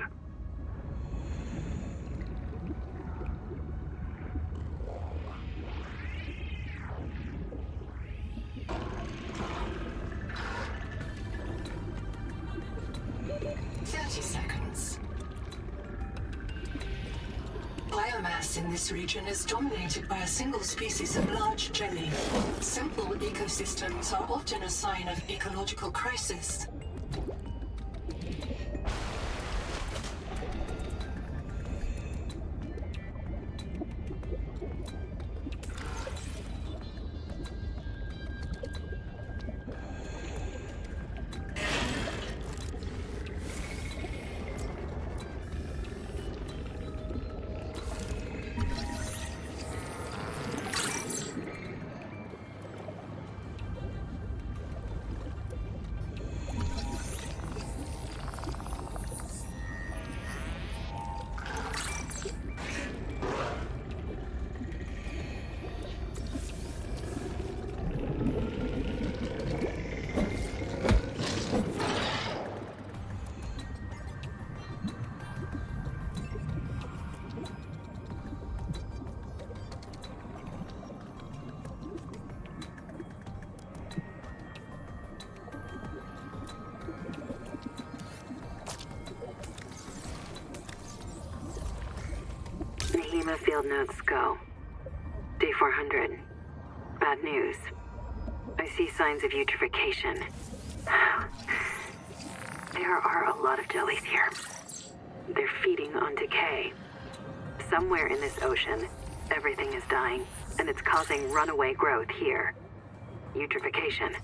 Biomass in this region is dominated by a single species of large jelly. Simple ecosystems are often a sign of ecological crisis. hemofield notes go. Day 400. Bad news. I see signs of eutrophication. There are a lot of jellies here. They're feeding on decay. Somewhere in this ocean, everything is dying, and it's causing runaway growth here. Eutrophication.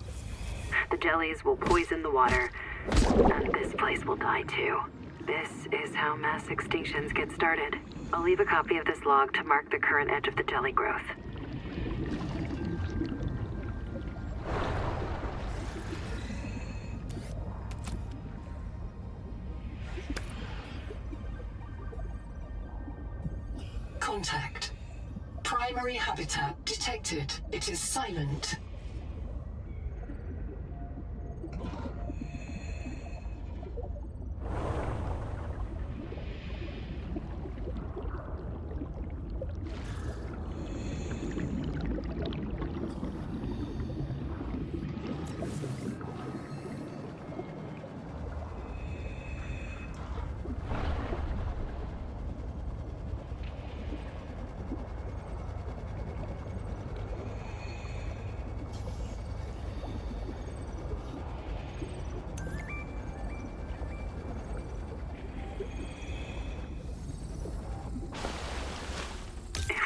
The jellies will poison the water, and this place will die too. This is how mass extinctions get started. I'll leave a copy of this log to mark the current edge of the jelly growth. Contact. Primary habitat detected. It is silent.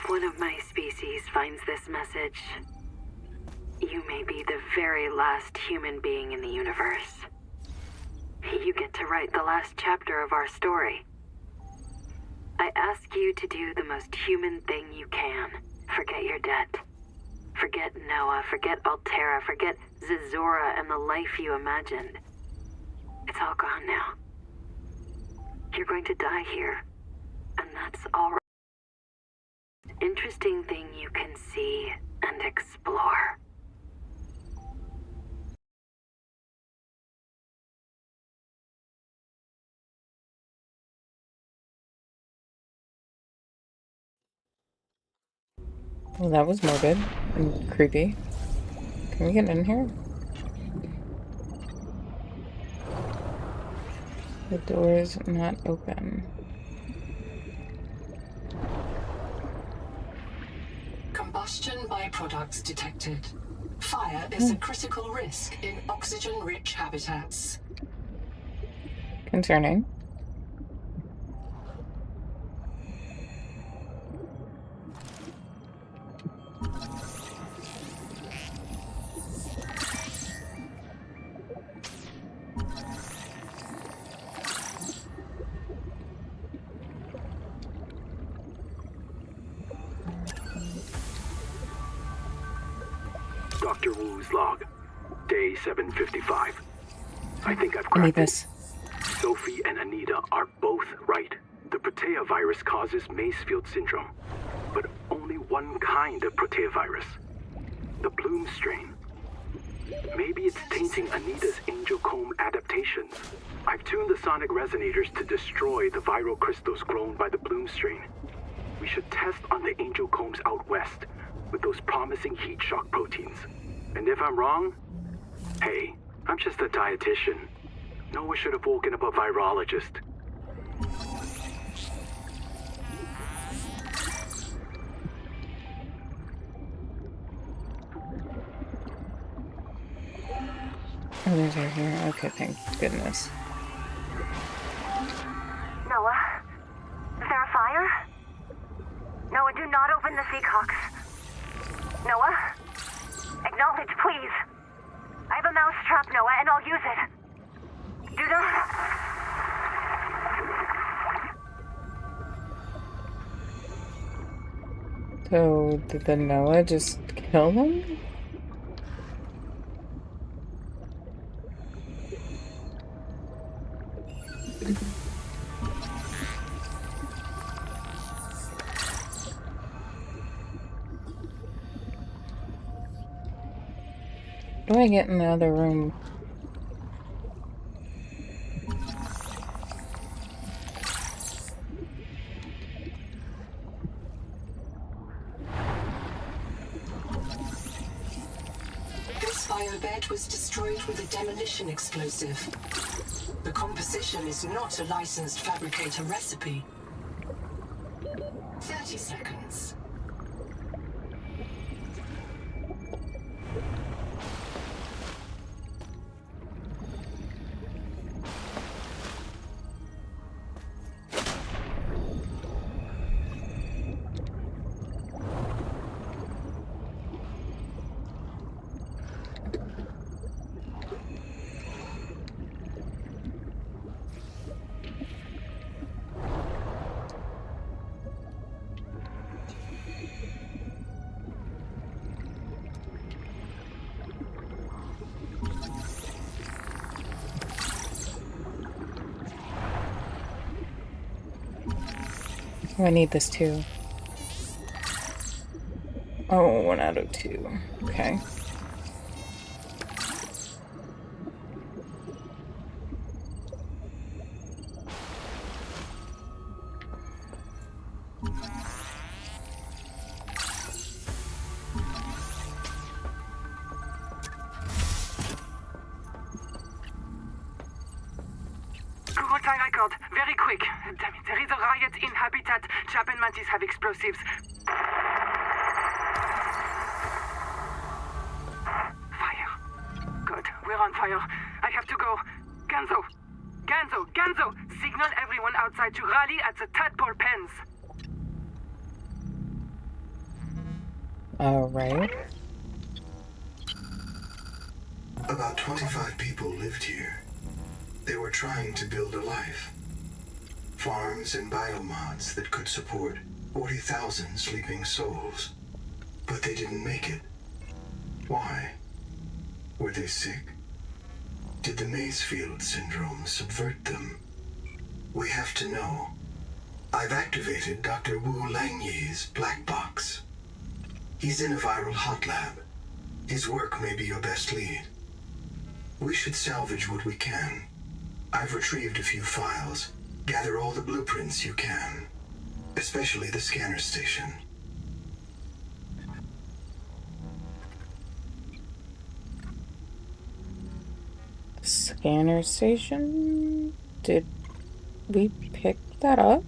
One of my species finds this message. You may be the very last human being in the universe. You get to write the last chapter of our story. I ask you to do the most human thing you can. Forget your debt. Forget Noah, forget Altera, forget Zazora and the life you imagined. It's all gone now. You're going to die here, and that's all right. Interesting thing you can see and explore. Well, that was morbid and creepy. Can we get in here? The door is not open. Combustion byproducts detected. Fire is a critical risk in oxygen-rich habitats. Concerning. Dr. Wu's log. Day 755. I think I've I need cracked it. this. Sophie and Anita are both right. The Protea virus causes Macefield syndrome. But only one kind of Protea virus. The Bloom strain. Maybe it's tainting Anita's angel comb adaptations. I've tuned the sonic resonators to destroy the viral crystals grown by the Bloom strain. We should test on the angel combs out west with those promising heat shock proteins. And if I'm wrong, hey, I'm just a dietitian. Noah should have woken up a virologist. Oh, there's her here. Okay, thank goodness. Noah? Is there a fire? Noah, do not open the seacocks. Noah? Acknowledge, please. I have a mouse trap, Noah, and I'll use it. Do not... So, did the Noah just kill them? How do I get in the other room? This biobed was destroyed with a demolition explosive. The composition is not a licensed fabricator recipe. 30 seconds. Oh, I need this too. Oh, 1 out of 2. Okay. Google time record. Very quick. Damn it. There is a riot in habitat. Chap and mantis have explosives. Fire. Good. We're on fire. I have to go. Ganzo. Ganzo. Ganzo. Signal everyone outside to rally at the tadpole pens. All right. About 25 people lived here. They were trying to build a life. Farms and biomods that could support 40,000 sleeping souls. But they didn't make it. Why? Were they sick? Did the Maysfield syndrome subvert them? We have to know. I've activated Dr. Wu Langyi's black box. He's in a viral hot lab. His work may be your best lead. We should salvage what we can. I've retrieved a few files. Gather all the blueprints you can. Especially the scanner station. Scanner station? Did we pick that up?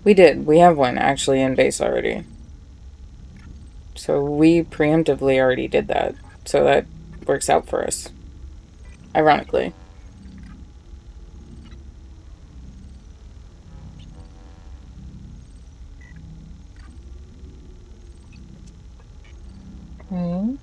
We did. We have one actually in base already. So we preemptively already did that. So that works out for us. Ironically. Hmm.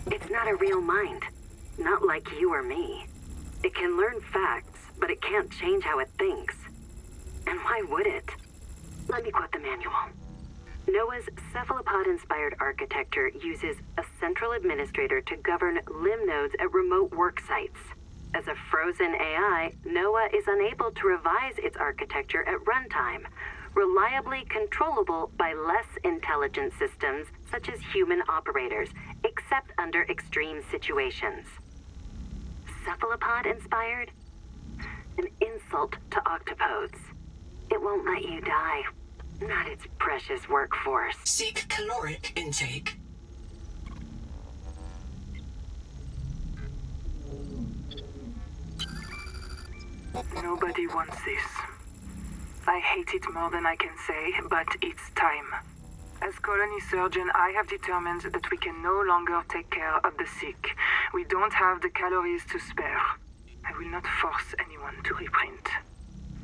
It's not a real mind. Not like you or me. It can learn facts, but it can't change how it thinks. And why would it? Let me quote the manual. NOAA's cephalopod-inspired architecture uses a central administrator to govern limb nodes at remote work sites. As a frozen AI, NOAA is unable to revise its architecture at runtime, reliably controllable by less intelligent systems such as human operators, except under extreme situations. Cephalopod-inspired? An insult to octopodes. It won't let you die. Not its precious workforce. Seek caloric intake. Nobody wants this. I hate it more than I can say, but it's time. As colony surgeon, I have determined that we can no longer take care of the sick. We don't have the calories to spare. I will not force anyone to reprint.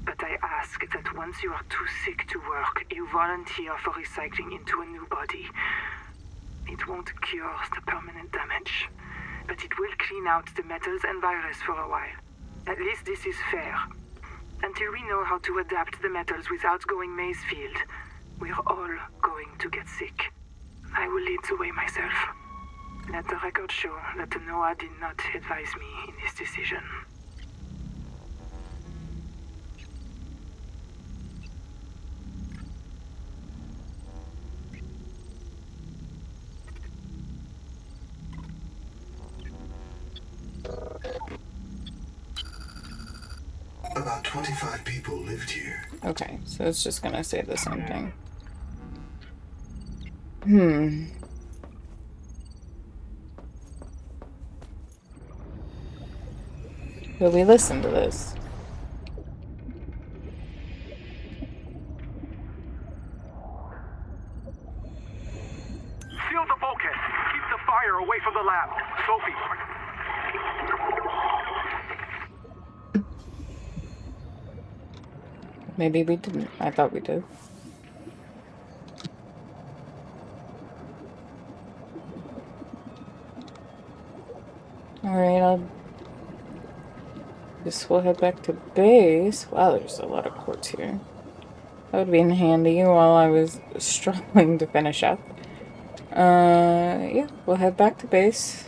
But I ask that once you are too sick to work, you volunteer for recycling into a new body. It won't cure the permanent damage, but it will clean out the metals and virus for a while. At least this is fair. Until we know how to adapt the metals without going Maysfield, we're all going to get sick. I will lead the way myself. Let the record show that NOAA did not advise me in this decision. 25 people lived here. Okay, so it's just gonna say the same thing. Will we listen to this? Seal the bulkhead. Keep the fire away from the lab. Sophie. Maybe we didn't. I thought we did. Alright, guess we'll head back to base. Wow, there's a lot of quartz here. That would be handy while I was struggling to finish up. Yeah, we'll head back to base.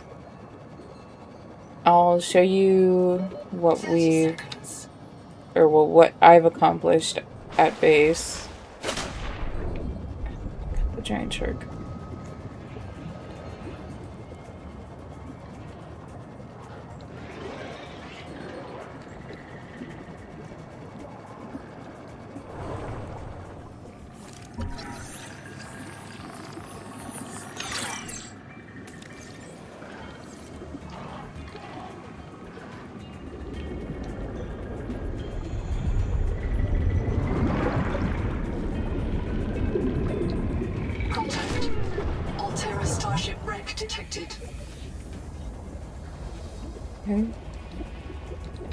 I'll show you what what I've accomplished at base. The giant shark. Contact. Altera Starship wreck detected. Okay.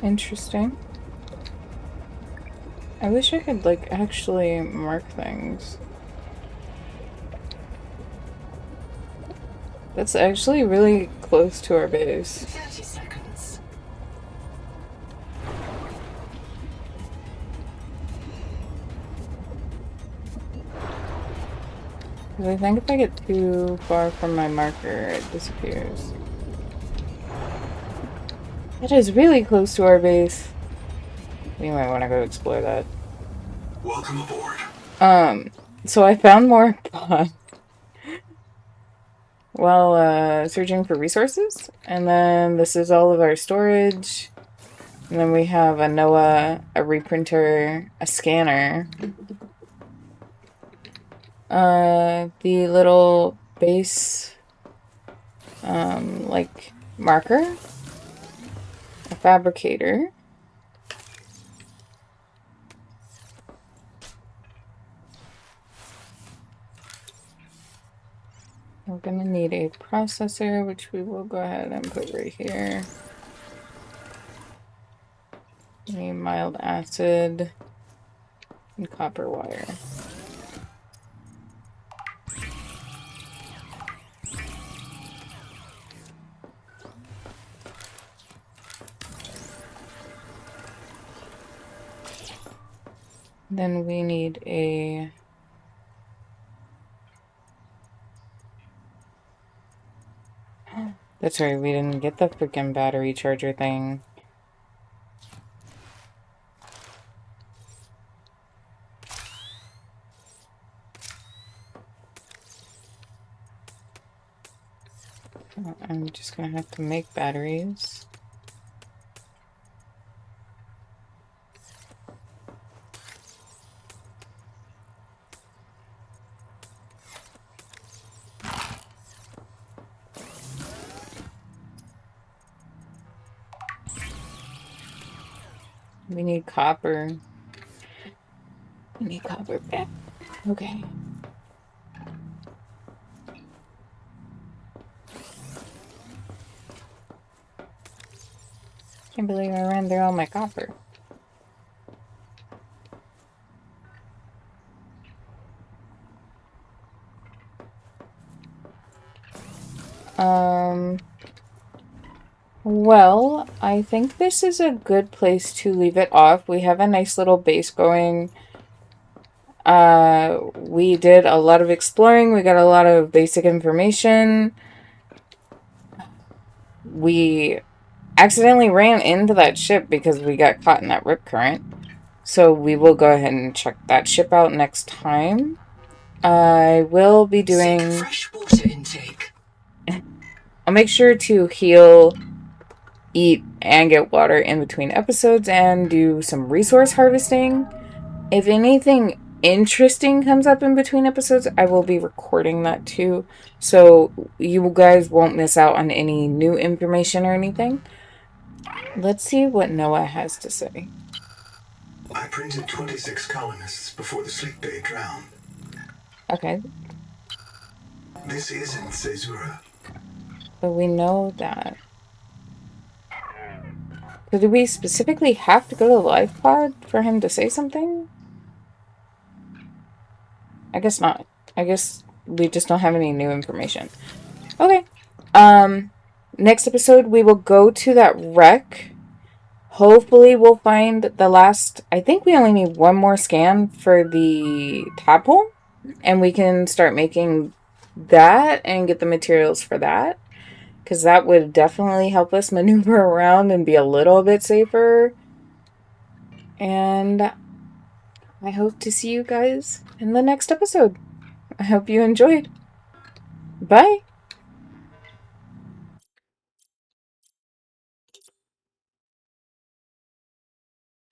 Interesting. I wish I could, like, actually mark things. That's actually really close to our base. 30 seconds. Because I think if I get too far from my marker, it disappears. It is really close to our base. We might want to go explore that. Welcome aboard. So I found more pot while searching for resources. And then this is all of our storage. And then we have a NOAA, a reprinter, a scanner. The little base, like, marker. A fabricator. We're gonna need a processor, which we will go ahead and put right here. A mild acid and copper wire. Then we need a that's right, we didn't get the freaking battery charger thing. I'm just gonna have to make batteries. We need copper. We need copper back. Okay. Can't believe I ran through all my copper. Well, I think this is a good place to leave it off. We have a nice little base going. We did a lot of exploring. We got a lot of basic information. We accidentally ran into that ship because we got caught in that rip current. So we will go ahead and check that ship out next time. I will be doing... Seek fresh water intake. I'll make sure to heal, eat, and get water in between episodes and do some resource harvesting. If anything interesting comes up in between episodes, I will be recording that too. So you guys won't miss out on any new information or anything. Let's see what Noah has to say. I printed 26 colonists before the sleep bay drowned. Okay, This isn't Caesura. but we know that. So do we specifically have to go to the life pod for him to say something? I guess not. I guess we just don't have any new information. Okay. Next episode we will go to that wreck. Hopefully we'll find the last... I think we only need one more scan for the tadpole. And we can start making that and get the materials for that. Because that would definitely help us maneuver around and be a little bit safer. And I hope to see you guys in the next episode. I hope you enjoyed. Bye!